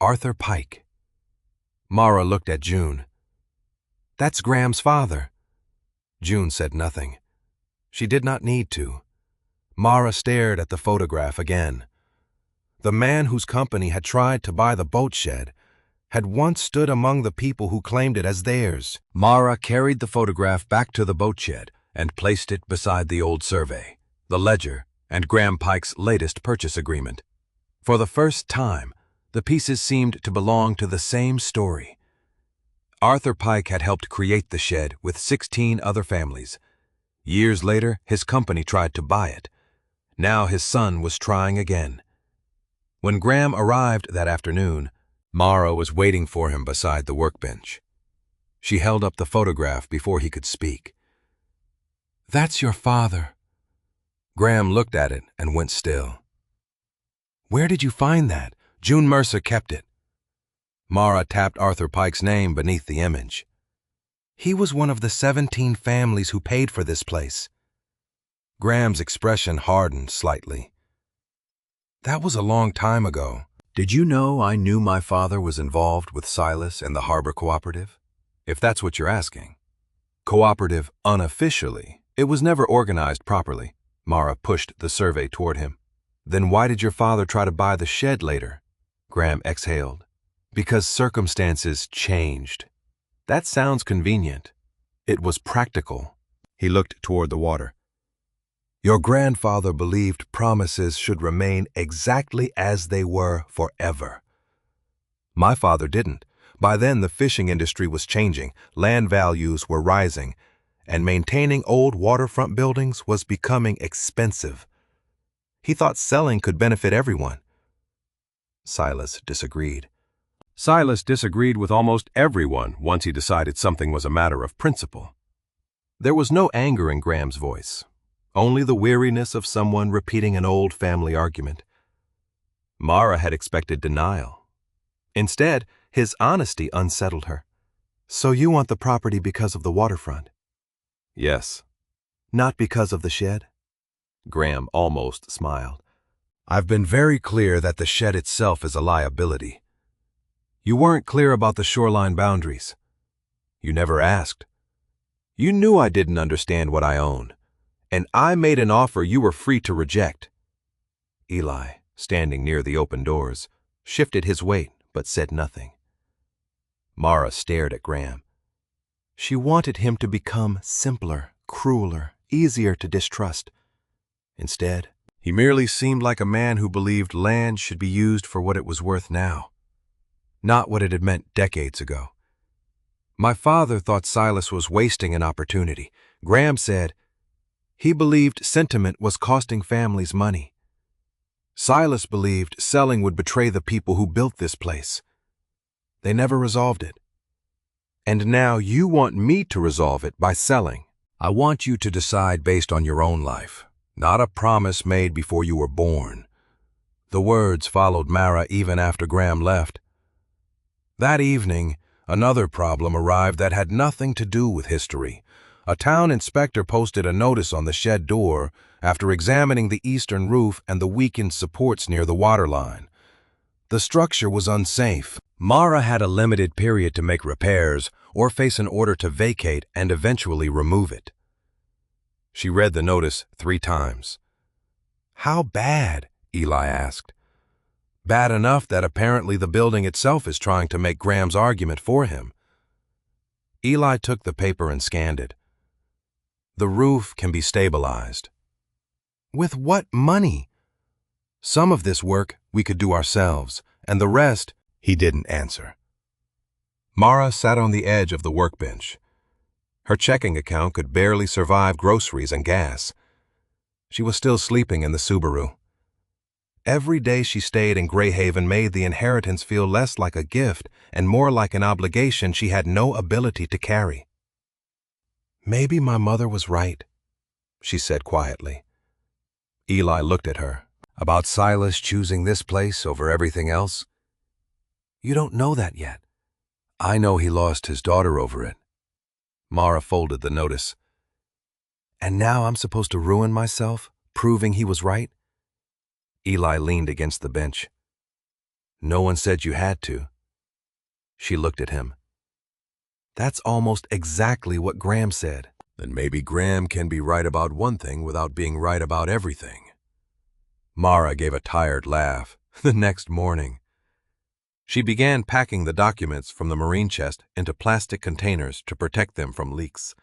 Arthur Pike. Mara looked at June. That's Graham's father. June said nothing. She did not need to. Mara stared at the photograph again. The man whose company had tried to buy the boat shed had once stood among the people who claimed it as theirs. Mara carried the photograph back to the boat shed and placed it beside the old survey, the ledger, and Graham Pike's latest purchase agreement. For the first time, the pieces seemed to belong to the same story. Arthur Pike had helped create the shed with 16 other families. Years later, his company tried to buy it. Now his son was trying again. When Graham arrived that afternoon, Mara was waiting for him beside the workbench. She held up the photograph before he could speak. That's your father. Graham looked at it and went still. Where did you find that? June Mercer kept it. Mara tapped Arthur Pike's name beneath the image. He was one of the 17 families who paid for this place. Graham's expression hardened slightly. That was a long time ago. Did you know I knew my father was involved with Silas and the Harbor Cooperative? If that's what you're asking. Cooperative unofficially. It was never organized properly. Mara pushed the survey toward him. Then why did your father try to buy the shed later? Graham exhaled. Because circumstances changed. That sounds convenient. It was practical. He looked toward the water. Your grandfather believed promises should remain exactly as they were forever. My father didn't. By then, the fishing industry was changing, land values were rising, and maintaining old waterfront buildings was becoming expensive. He thought selling could benefit everyone. Silas disagreed. Silas disagreed with almost everyone once he decided something was a matter of principle. There was no anger in Graham's voice, only the weariness of someone repeating an old family argument. Mara had expected denial. Instead, his honesty unsettled her. So you want the property because of the waterfront? Yes. Not because of the shed? Graham almost smiled. I've been very clear that the shed itself is a liability. You weren't clear about the shoreline boundaries. You never asked. You knew I didn't understand what I own, and I made an offer you were free to reject. Eli, standing near the open doors, shifted his weight but said nothing. Mara stared at Graham. She wanted him to become simpler, crueler, easier to distrust. Instead, he merely seemed like a man who believed land should be used for what it was worth now, not what it had meant decades ago. My father thought Silas was wasting an opportunity. Graham said he believed sentiment was costing families money. Silas believed selling would betray the people who built this place. They never resolved it. And now you want me to resolve it by selling. I want you to decide based on your own life, not a promise made before you were born. The words followed Mara even after Graham left. That evening, another problem arrived that had nothing to do with history. A town inspector posted a notice on the shed door after examining the eastern roof and the weakened supports near the waterline. The structure was unsafe. Mara had a limited period to make repairs or face an order to vacate and eventually remove it. She read the notice 3 times. How bad? Eli asked. Bad enough that apparently the building itself is trying to make Graham's argument for him. Eli took the paper and scanned it. The roof can be stabilized. With what money? Some of this work we could do ourselves, and the rest, he didn't answer. Mara sat on the edge of the workbench. Her checking account could barely survive groceries and gas. She was still sleeping in the Subaru. Every day she stayed in Greyhaven made the inheritance feel less like a gift and more like an obligation she had no ability to carry. Maybe my mother was right, she said quietly. Eli looked at her. About Silas choosing this place over everything else? You don't know that yet. I know he lost his daughter over it. Mara folded the notice. And now I'm supposed to ruin myself, proving he was right? Eli leaned against the bench. No one said you had to. She looked at him. That's almost exactly what Graham said. Then maybe Graham can be right about one thing without being right about everything. Mara gave a tired laugh. The next morning, she began packing the documents from the marine chest into plastic containers to protect them from leaks.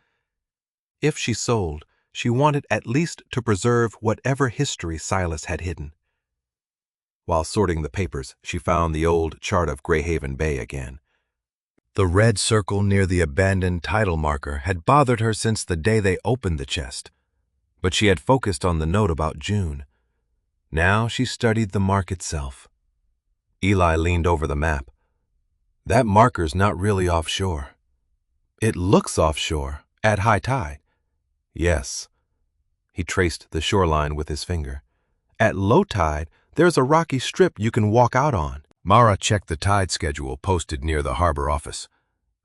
If she sold, she wanted at least to preserve whatever history Silas had hidden. While sorting the papers, she found the old chart of Greyhaven Bay again. The red circle near the abandoned title marker had bothered her since the day they opened the chest, but she had focused on the note about June. Now she studied the mark itself. Eli leaned over the map. That marker's not really offshore. It looks offshore, at high tide. Yes. He traced the shoreline with his finger. At low tide, there's a rocky strip you can walk out on. Mara checked the tide schedule posted near the harbor office.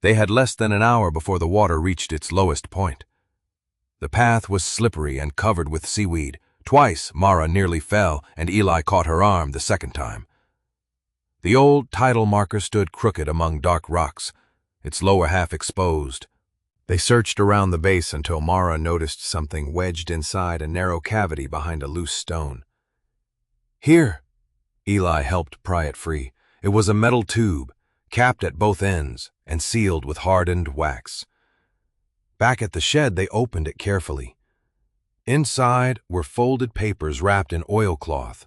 They had less than an hour before the water reached its lowest point. The path was slippery and covered with seaweed. Twice, Mara nearly fell, and Eli caught her arm the second time. The old tidal marker stood crooked among dark rocks, its lower half exposed. They searched around the base until Mara noticed something wedged inside a narrow cavity behind a loose stone. Here! Eli helped pry it free. It was a metal tube, capped at both ends and sealed with hardened wax. Back at the shed, they opened it carefully. Inside were folded papers wrapped in oilcloth.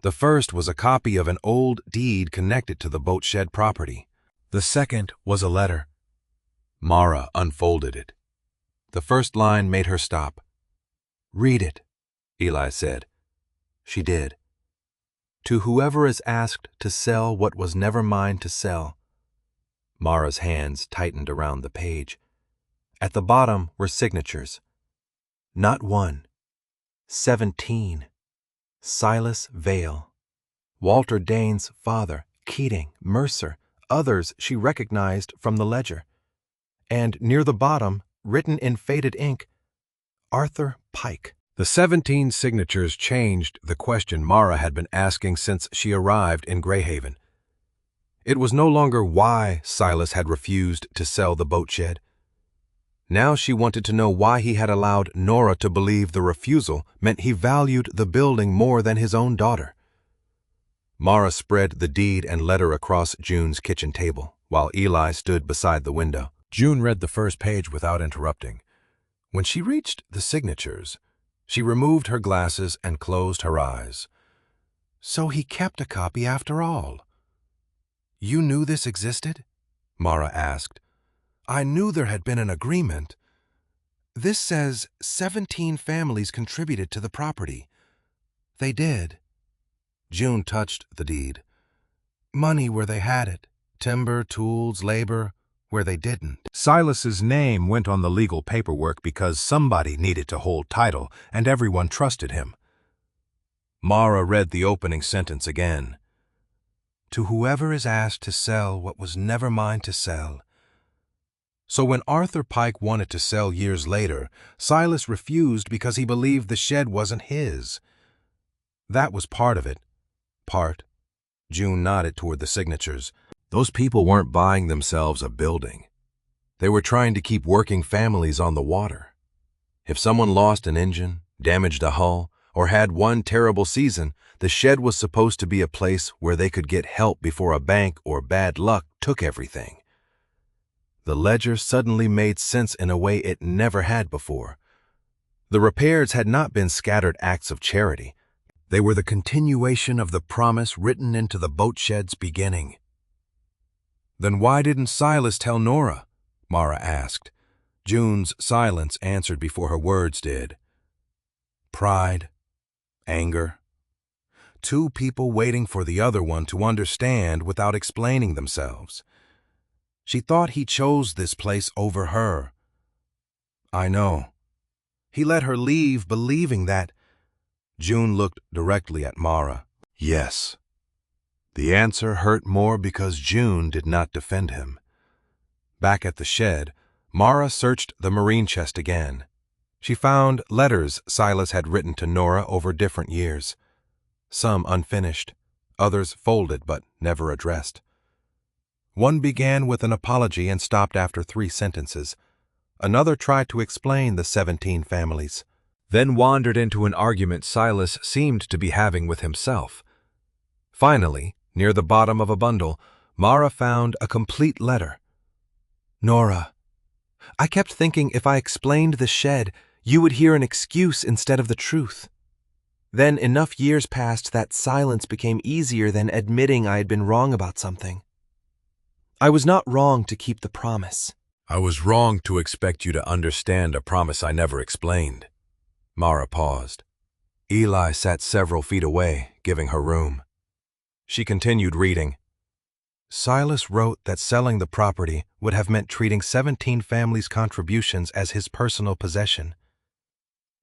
The first was a copy of an old deed connected to the boat shed property. The second was a letter. Mara unfolded it. The first line made her stop. "Read it," Eli said. She did. "To whoever is asked to sell what was never mine to sell." Mara's hands tightened around the page. At the bottom were signatures. Not one. 17. Silas Vale. Walter Dane's father, Keating, Mercer, others she recognized from the ledger. And near the bottom, written in faded ink, Arthur Pike. The 17 signatures changed the question Mara had been asking since she arrived in Greyhaven. It was no longer why Silas had refused to sell the boat shed. Now she wanted to know why he had allowed Nora to believe the refusal meant he valued the building more than his own daughter. Mara spread the deed and letter across June's kitchen table, while Eli stood beside the window. June read the first page without interrupting. When she reached the signatures, she removed her glasses and closed her eyes. So he kept a copy after all. "You knew this existed?" Mara asked. "I knew there had been an agreement. This says 17 families contributed to the property. They did." June touched the deed. "Money where they had it, timber, tools, labor, where they didn't." Silas's name went on the legal paperwork because somebody needed to hold title and everyone trusted him. Mara read the opening sentence again. "To whoever is asked to sell what was never mine to sell." So when Arthur Pike wanted to sell years later, Silas refused because he believed the shed wasn't his. That was part of it. Part. June nodded toward the signatures. Those people weren't buying themselves a building. They were trying to keep working families on the water. If someone lost an engine, damaged a hull, or had one terrible season, the shed was supposed to be a place where they could get help before a bank or bad luck took everything. The ledger suddenly made sense in a way it never had before. The repairs had not been scattered acts of charity. They were the continuation of the promise written into the boat shed's beginning. "Then why didn't Silas tell Nora?" Mara asked. June's silence answered before her words did. Pride. Anger. Two people waiting for the other one to understand without explaining themselves. She thought he chose this place over her. I know. He let her leave believing that. June looked directly at Mara. Yes. The answer hurt more because June did not defend him. Back at the shed, Mara searched the marine chest again. She found letters Silas had written to Nora over different years. Some unfinished, others folded but never addressed. One began with an apology and stopped after 3 sentences. Another tried to explain the 17 families, then wandered into an argument Silas seemed to be having with himself. Finally, near the bottom of a bundle, Mara found a complete letter. Nora, I kept thinking if I explained the shed, you would hear an excuse instead of the truth. Then enough years passed that silence became easier than admitting I had been wrong about something. I was not wrong to keep the promise. I was wrong to expect you to understand a promise I never explained. Mara paused. Eli sat several feet away, giving her room. She continued reading. Silas wrote that selling the property would have meant treating 17 families' contributions as his personal possession.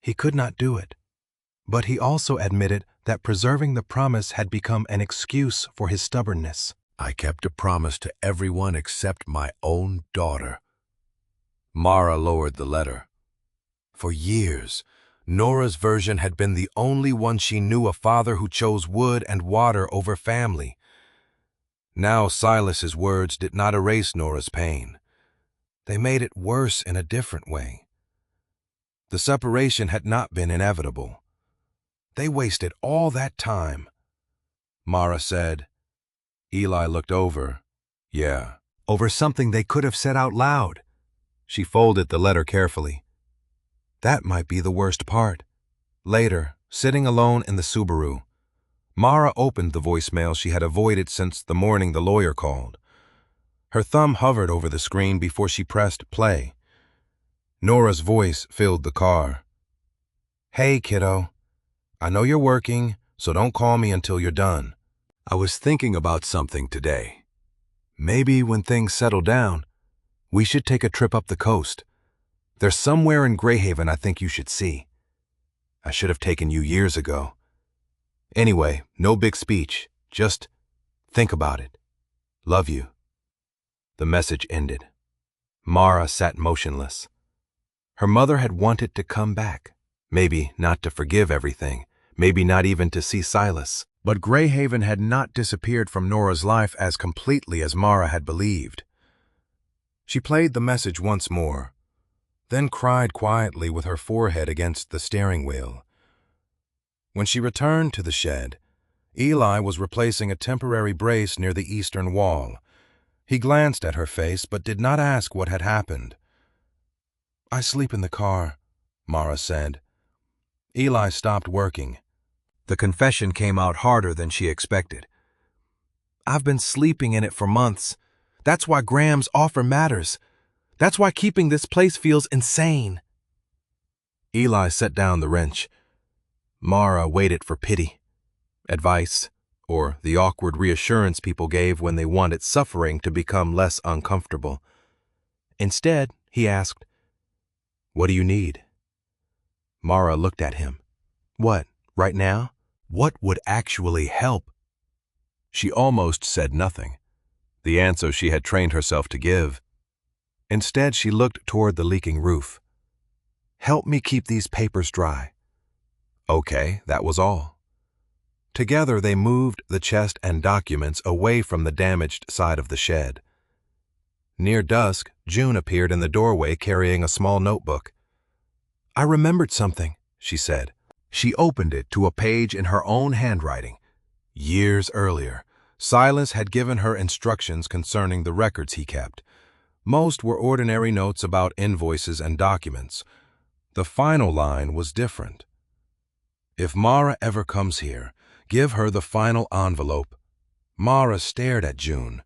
He could not do it, but he also admitted that preserving the promise had become an excuse for his stubbornness. I kept a promise to everyone except my own daughter. Mara lowered the letter. For years, Nora's version had been the only one she knew, a father who chose wood and water over family. Now Silas's words did not erase Nora's pain. They made it worse in a different way. The separation had not been inevitable. They wasted all that time. Mara said. Eli looked over. Yeah, over something they could have said out loud. She folded the letter carefully. That might be the worst part. Later, sitting alone in the Subaru, Mara opened the voicemail she had avoided since the morning the lawyer called. Her thumb hovered over the screen before she pressed play. Nora's voice filled the car. Hey, kiddo. I know you're working, so don't call me until you're done. I was thinking about something today. Maybe when things settle down, we should take a trip up the coast. There's somewhere in Greyhaven I think you should see. I should have taken you years ago. Anyway, no big speech. Just think about it. Love you. The message ended. Mara sat motionless. Her mother had wanted to come back. Maybe not to forgive everything. Maybe not even to see Silas. But Greyhaven had not disappeared from Nora's life as completely as Mara had believed. She played the message once more, then cried quietly with her forehead against the steering wheel. When she returned to the shed, Eli was replacing a temporary brace near the eastern wall. He glanced at her face but did not ask what had happened. I sleep in the car, Mara said. Eli stopped working. The confession came out harder than she expected. I've been sleeping in it for months. That's why Graham's offer matters. That's why keeping this place feels insane. Eli set down the wrench. Mara waited for pity, advice, or the awkward reassurance people gave when they wanted suffering to become less uncomfortable. Instead, he asked, What do you need? Mara looked at him. What, right now? What would actually help? She almost said nothing, the answer she had trained herself to give. Instead, she looked toward the leaking roof. Help me keep these papers dry. Okay, that was all. Together, they moved the chest and documents away from the damaged side of the shed. Near dusk, June appeared in the doorway carrying a small notebook. I remembered something, she said. She opened it to a page in her own handwriting. Years earlier, Silas had given her instructions concerning the records he kept. Most were ordinary notes about invoices and documents. The final line was different. If Mara ever comes here, give her the final envelope. Mara stared at June.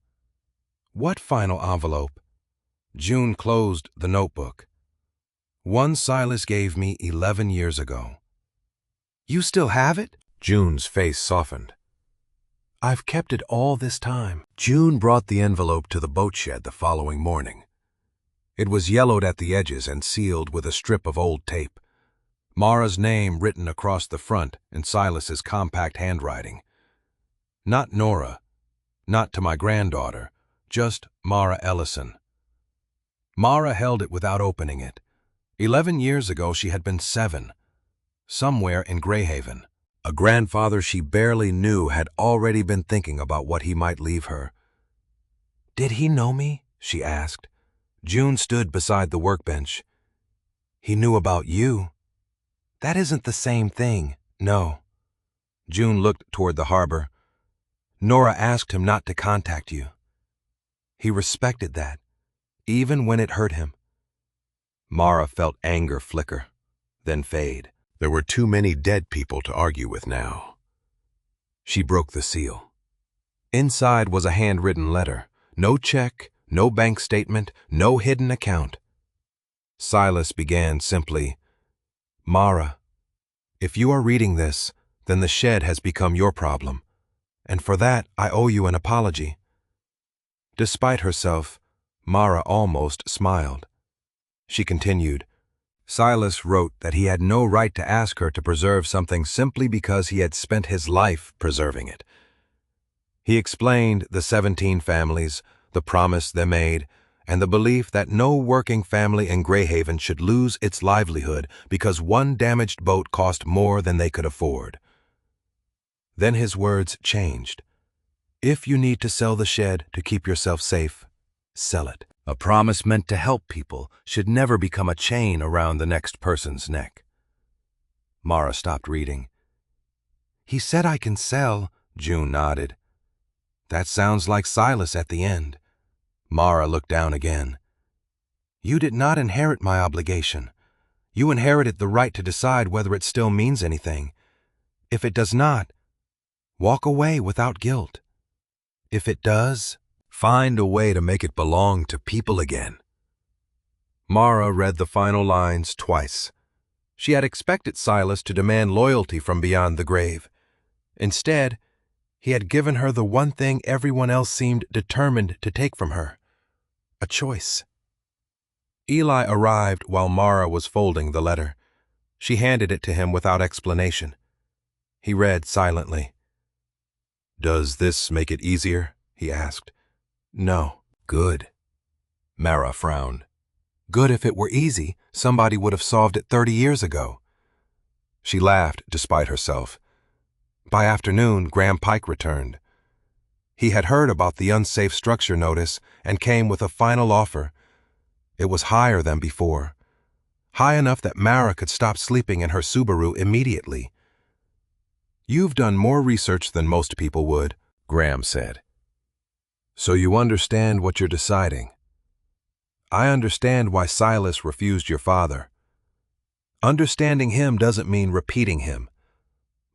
What final envelope? June closed the notebook. One Silas gave me 11 years ago. You still have it? June's face softened. I've kept it all this time. June brought the envelope to the boat shed the following morning. It was yellowed at the edges and sealed with a strip of old tape. Mara's name written across the front in Silas's compact handwriting. Not Nora, not to my granddaughter, just Mara Ellison. Mara held it without opening it. 11 years ago she had been 7, somewhere in Greyhaven. A grandfather she barely knew had already been thinking about what he might leave her. "Did he know me?" she asked. June stood beside the workbench. "He knew about you." "That isn't the same thing, no." June looked toward the harbor. "Nora asked him not to contact you. He respected that, even when it hurt him." Mara felt anger flicker, then fade. There were too many dead people to argue with now. She broke the seal. Inside was a handwritten letter. No check, no bank statement, no hidden account. Silas began simply, "Mara, if you are reading this, then the shed has become your problem, and for that I owe you an apology." Despite herself, Mara almost smiled. She continued, "Silas wrote that he had no right to ask her to preserve something simply because he had spent his life preserving it. He explained the 17 families, the promise they made, and the belief that no working family in Greyhaven should lose its livelihood because one damaged boat cost more than they could afford." Then his words changed. "If you need to sell the shed to keep yourself safe, sell it." A promise meant to help people should never become a chain around the next person's neck. Mara stopped reading. "He said I can sell," June nodded. "That sounds like Silas at the end." Mara looked down again. "You did not inherit my obligation. You inherited the right to decide whether it still means anything. If it does not, walk away without guilt. If it does, find a way to make it belong to people again." Mara read the final lines twice. She had expected Silas to demand loyalty from beyond the grave. Instead, he had given her the one thing everyone else seemed determined to take from her: a choice. Eli arrived while Mara was folding the letter. She handed it to him without explanation. He read silently. "Does this make it easier?" he asked. "No." "Good." Mara frowned. "Good if it were easy. Somebody would have solved it 30 years ago." She laughed despite herself. By afternoon, Graham Pike returned. He had heard about the unsafe structure notice and came with a final offer. It was higher than before. High enough that Mara could stop sleeping in her Subaru immediately. "You've done more research than most people would," Graham said. "So you understand what you're deciding." "I understand why Silas refused your father. Understanding him doesn't mean repeating him."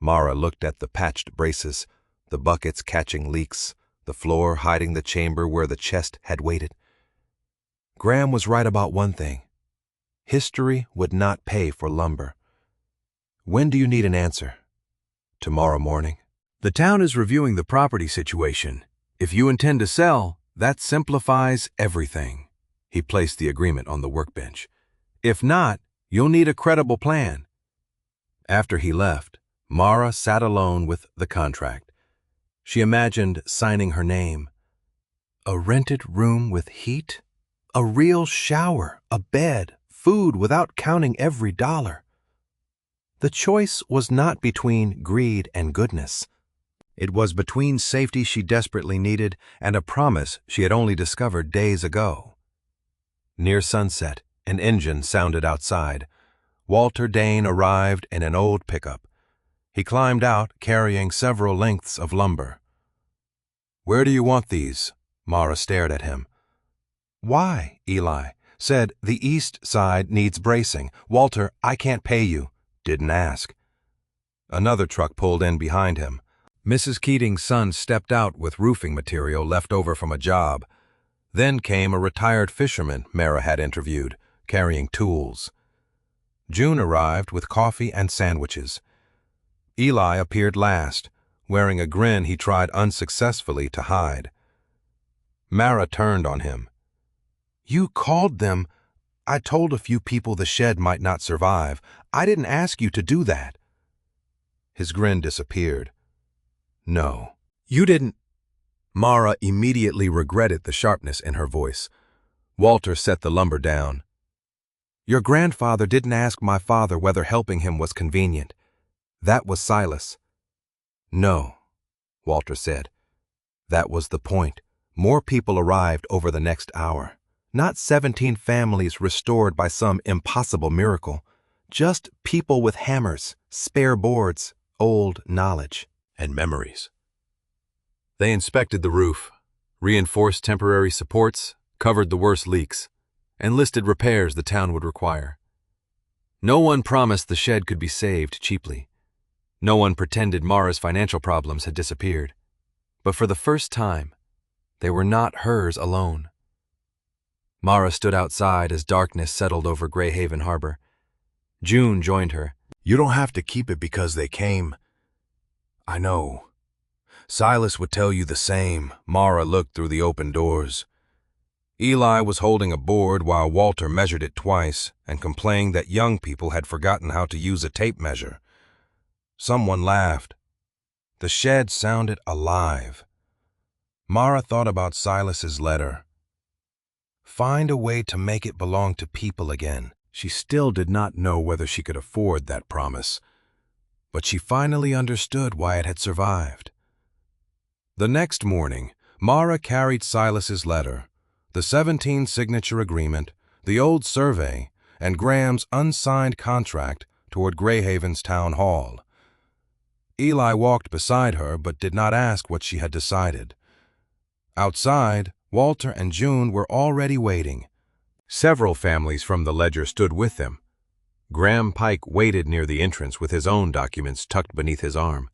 Mara looked at the patched braces, the buckets catching leaks, the floor hiding the chamber where the chest had waited. Graham was right about one thing. History would not pay for lumber. "When do you need an answer?" "Tomorrow morning." "The town is reviewing the property situation. If you intend to sell, that simplifies everything." He placed the agreement on the workbench. "If not, you'll need a credible plan." After he left, Mara sat alone with the contract. She imagined signing her name. A rented room with heat, a real shower, a bed, food without counting every dollar. The choice was not between greed and goodness. It was between safety she desperately needed and a promise she had only discovered days ago. Near sunset, an engine sounded outside. Walter Dane arrived in an old pickup. He climbed out, carrying several lengths of lumber. "Where do you want these?" Mara stared at him. "Why?" Eli said. "The east side needs bracing. Walter, I can't pay you." Didn't ask. Another truck pulled in behind him. Mrs. Keating's son stepped out with roofing material left over from a job. Then came a retired fisherman Mara had interviewed, carrying tools. June arrived with coffee and sandwiches. Eli appeared last, wearing a grin he tried unsuccessfully to hide. Mara turned on him. You called them. I told a few people the shed might not survive. I didn't ask you to do that. His grin disappeared. No. You didn't. Mara immediately regretted the sharpness in her voice. Walter set the lumber down. Your grandfather didn't ask my father whether helping him was convenient. That was Silas. No, Walter said. That was the point. More people arrived over the next hour. Not 17 families restored by some impossible miracle. Just people with hammers, spare boards, old knowledge, and memories. They inspected the roof, reinforced temporary supports, covered the worst leaks, and listed repairs the town would require. No one promised the shed could be saved cheaply. No one pretended Mara's financial problems had disappeared. But for the first time, they were not hers alone. Mara stood outside as darkness settled over Greyhaven Harbor. June joined her. You don't have to keep it because they came. I know. Silas would tell you the same. Mara looked through the open doors. Eli was holding a board while Walter measured it twice and complained that young people had forgotten how to use a tape measure. Someone laughed. The shed sounded alive. Mara thought about Silas's letter. Find a way to make it belong to people again. She still did not know whether she could afford that promise, but she finally understood why it had survived. The next morning, Mara carried Silas's letter, the 17-signature agreement, the old survey, and Graham's unsigned contract toward Greyhaven's town hall. Eli walked beside her but did not ask what she had decided. Outside, Walter and June were already waiting. Several families from the ledger stood with them. Graham Pike waited near the entrance with his own documents tucked beneath his arm.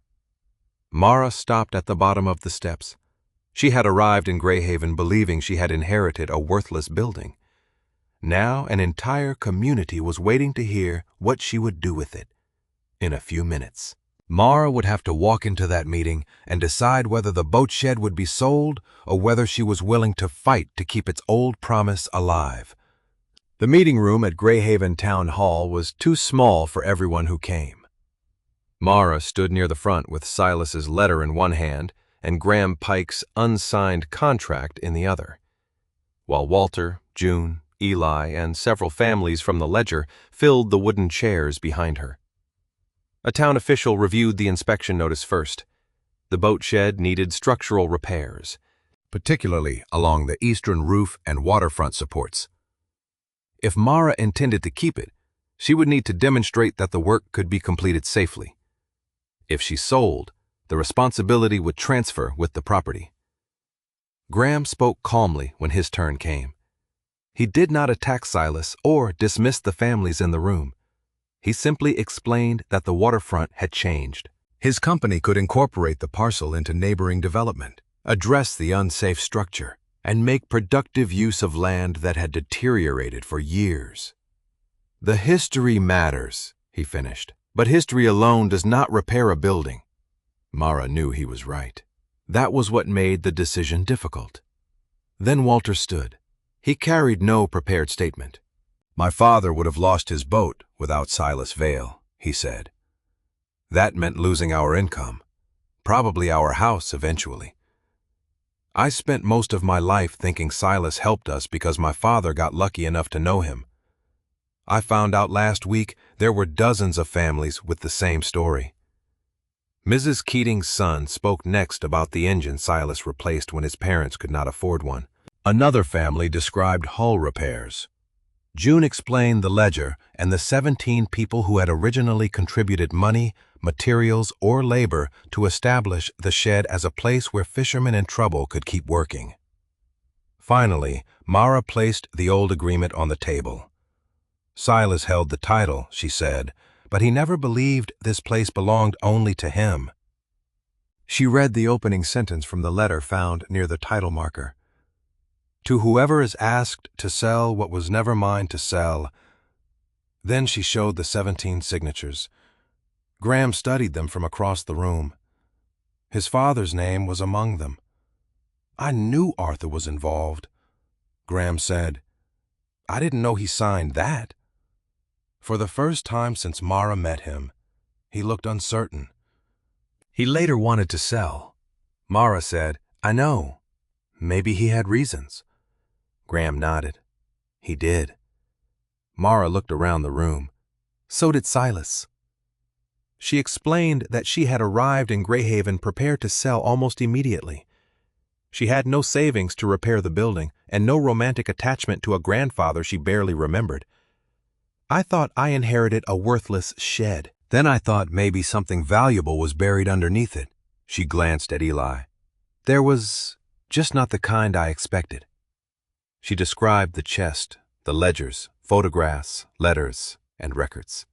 Mara stopped at the bottom of the steps. She had arrived in Greyhaven believing she had inherited a worthless building. Now an entire community was waiting to hear what she would do with it. In a few minutes, Mara would have to walk into that meeting and decide whether the boat shed would be sold or whether she was willing to fight to keep its old promise alive. The meeting room at Greyhaven Town Hall was too small for everyone who came. Mara stood near the front with Silas's letter in one hand and Graham Pike's unsigned contract in the other, while Walter, June, Eli, and several families from the ledger filled the wooden chairs behind her. A town official reviewed the inspection notice first. The boat shed needed structural repairs, particularly along the eastern roof and waterfront supports. If Mara intended to keep it, she would need to demonstrate that the work could be completed safely. If she sold, the responsibility would transfer with the property. Graham spoke calmly when his turn came. He did not attack Silas or dismiss the families in the room. He simply explained that the waterfront had changed. His company could incorporate the parcel into neighboring development, address the unsafe structure, and make productive use of land that had deteriorated for years. The history matters, he finished, but history alone does not repair a building. Mara knew he was right. That was what made the decision difficult. Then Walter stood. He carried no prepared statement. My father would have lost his boat without Silas Vale, he said. That meant losing our income, probably our house eventually. I spent most of my life thinking Silas helped us because my father got lucky enough to know him. I found out last week there were dozens of families with the same story. Mrs. Keating's son spoke next about the engine Silas replaced when his parents could not afford one. Another family described hull repairs. June explained the ledger and the 17 people who had originally contributed money, materials, or labor to establish the shed as a place where fishermen in trouble could keep working. Finally, Mara placed the old agreement on the table. Silas held the title, she said, but he never believed this place belonged only to him. She read the opening sentence from the letter found near the title marker. To whoever is asked to sell what was never mine to sell. Then she showed the 17 signatures. Graham studied them from across the room. His father's name was among them. I knew Arthur was involved, Graham said. I didn't know he signed that. For the first time since Mara met him, he looked uncertain. He later wanted to sell. Mara said, I know. Maybe he had reasons. Graham nodded. He did. Mara looked around the room. So did Silas. She explained that she had arrived in Greyhaven prepared to sell almost immediately. She had no savings to repair the building and no romantic attachment to a grandfather she barely remembered. I thought I inherited a worthless shed. Then I thought maybe something valuable was buried underneath it. She glanced at Eli. There was just not the kind I expected. She described the chest, the ledgers, photographs, letters, and records.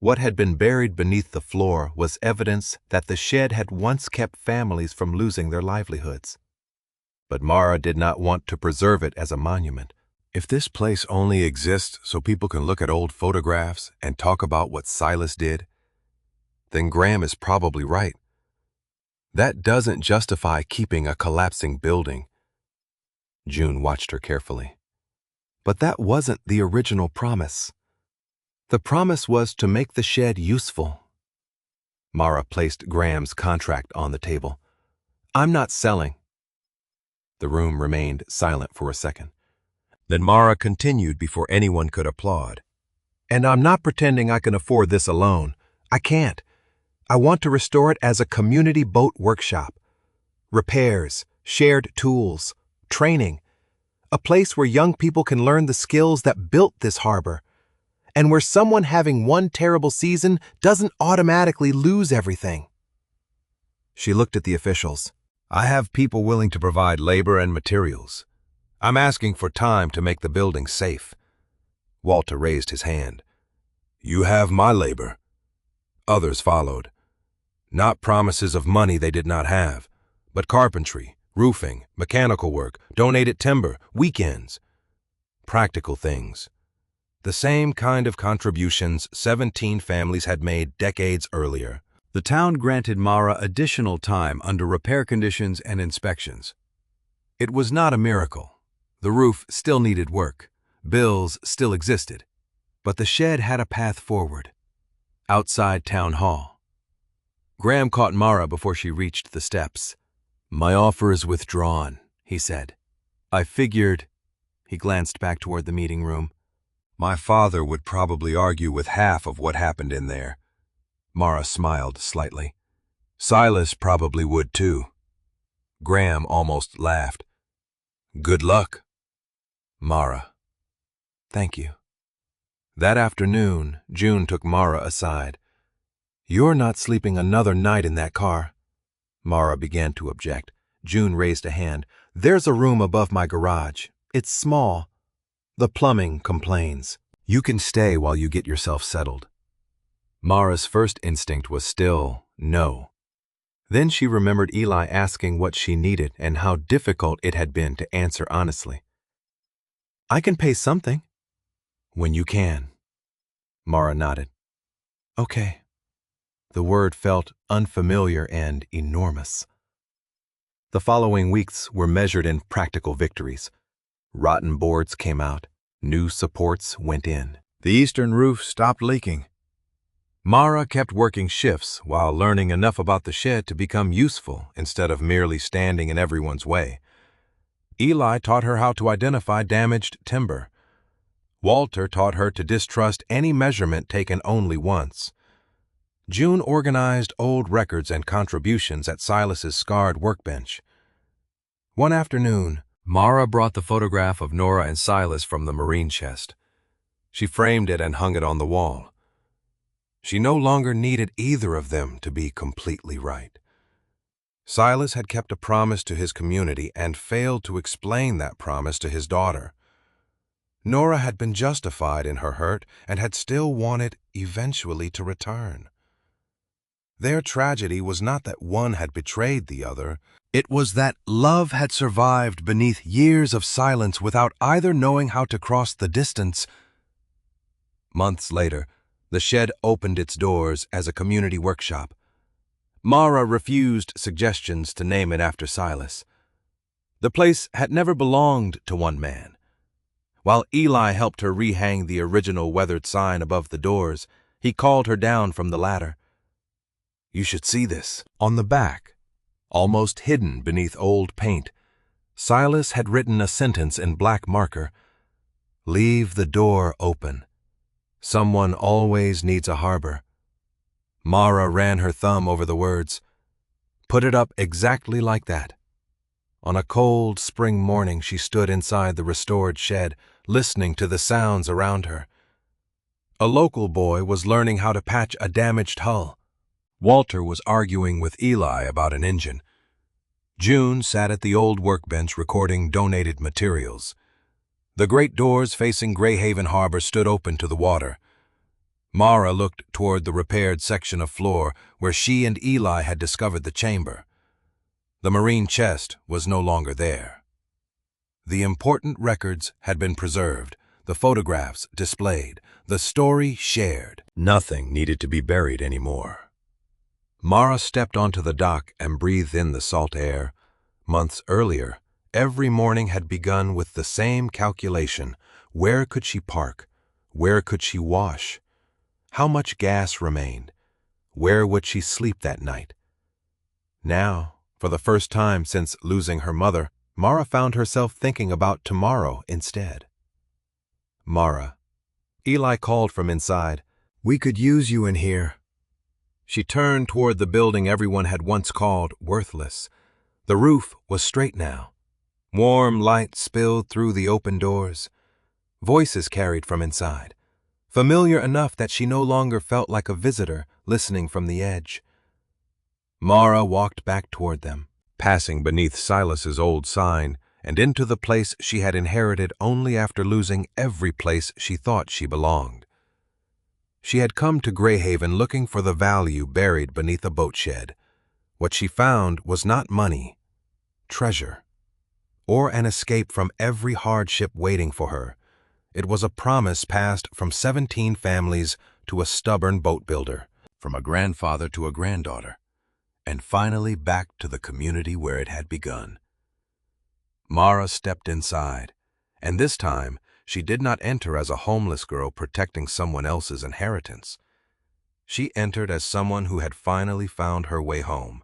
What had been buried beneath the floor was evidence that the shed had once kept families from losing their livelihoods. But Mara did not want to preserve it as a monument. If this place only exists so people can look at old photographs and talk about what Silas did, then Graham is probably right. That doesn't justify keeping a collapsing building. June watched her carefully. But that wasn't the original promise. The promise was to make the shed useful. Mara placed Graham's contract on the table. I'm not selling. The room remained silent for a second. Then Mara continued before anyone could applaud. And I'm not pretending I can afford this alone. I can't. I want to restore it as a community boat workshop. Repairs, shared tools, training. A place where young people can learn the skills that built this harbor. And where someone having one terrible season doesn't automatically lose everything. She looked at the officials. I have people willing to provide labor and materials. I'm asking for time to make the building safe. Walter raised his hand. You have my labor. Others followed. Not promises of money they did not have, but carpentry, roofing, mechanical work, donated timber, weekends. Practical things. The same kind of contributions 17 families had made decades earlier. The town granted Mara additional time under repair conditions and inspections. It was not a miracle. The roof still needed work. Bills still existed. But the shed had a path forward. Outside Town Hall. Graham caught Mara before she reached the steps. My offer is withdrawn, he said. I figured, he glanced back toward the meeting room. My father would probably argue with half of what happened in there. Mara smiled slightly. Silas probably would too. Graham almost laughed. Good luck. Mara. Thank you. That afternoon, June took Mara aside. You're not sleeping another night in that car. Mara began to object. June raised a hand. There's a room above my garage. It's small. The plumbing complains. You can stay while you get yourself settled. Mara's first instinct was still no. Then she remembered Eli asking what she needed and how difficult it had been to answer honestly. I can pay something. When you can. Mara nodded. Okay. The word felt unfamiliar and enormous. The following weeks were measured in practical victories. Rotten boards came out. New supports went in. The eastern roof stopped leaking. Mara kept working shifts while learning enough about the shed to become useful instead of merely standing in everyone's way. Eli taught her how to identify damaged timber. Walter taught her to distrust any measurement taken only once. June organized old records and contributions at Silas's scarred workbench. One afternoon, Mara brought the photograph of Nora and Silas from the marine chest. She framed it and hung it on the wall. She no longer needed either of them to be completely right. Silas had kept a promise to his community and failed to explain that promise to his daughter. Nora had been justified in her hurt and had still wanted eventually to return. Their tragedy was not that one had betrayed the other. It was that love had survived beneath years of silence without either knowing how to cross the distance. Months later, the shed opened its doors as a community workshop. Mara refused suggestions to name it after Silas. The place had never belonged to one man. While Eli helped her rehang the original weathered sign above the doors, he called her down from the ladder. "You should see this." On the back, almost hidden beneath old paint, Silas had written a sentence in black marker: "Leave the door open. Someone always needs a harbor." Mara ran her thumb over the words. Put it up exactly like that. On a cold spring morning, she stood inside the restored shed, listening to the sounds around her. A local boy was learning how to patch a damaged hull. Walter was arguing with Eli about an engine. June sat at the old workbench recording donated materials. The great doors facing Greyhaven Harbor stood open to the water. Mara looked toward the repaired section of floor where she and Eli had discovered the chamber. The marine chest was no longer there. The important records had been preserved, the photographs displayed, the story shared. Nothing needed to be buried anymore. Mara stepped onto the dock and breathed in the salt air. Months earlier, every morning had begun with the same calculation. Where could she park? Where could she wash? How much gas remained? Where would she sleep that night? Now, for the first time since losing her mother, Mara found herself thinking about tomorrow instead. "Mara," Eli called from inside, "we could use you in here." She turned toward the building everyone had once called worthless. The roof was straight now. Warm light spilled through the open doors. Voices carried from inside, familiar enough that she no longer felt like a visitor listening from the edge. Mara walked back toward them, passing beneath Silas's old sign and into the place she had inherited only after losing every place she thought she belonged. She had come to Greyhaven looking for the value buried beneath a boat shed. What she found was not money, treasure, or an escape from every hardship waiting for her. It was a promise passed from 17 families to a stubborn boat builder, from a grandfather to a granddaughter, and finally back to the community where it had begun. Mara stepped inside, and this time she did not enter as a homeless girl protecting someone else's inheritance. She entered as someone who had finally found her way home.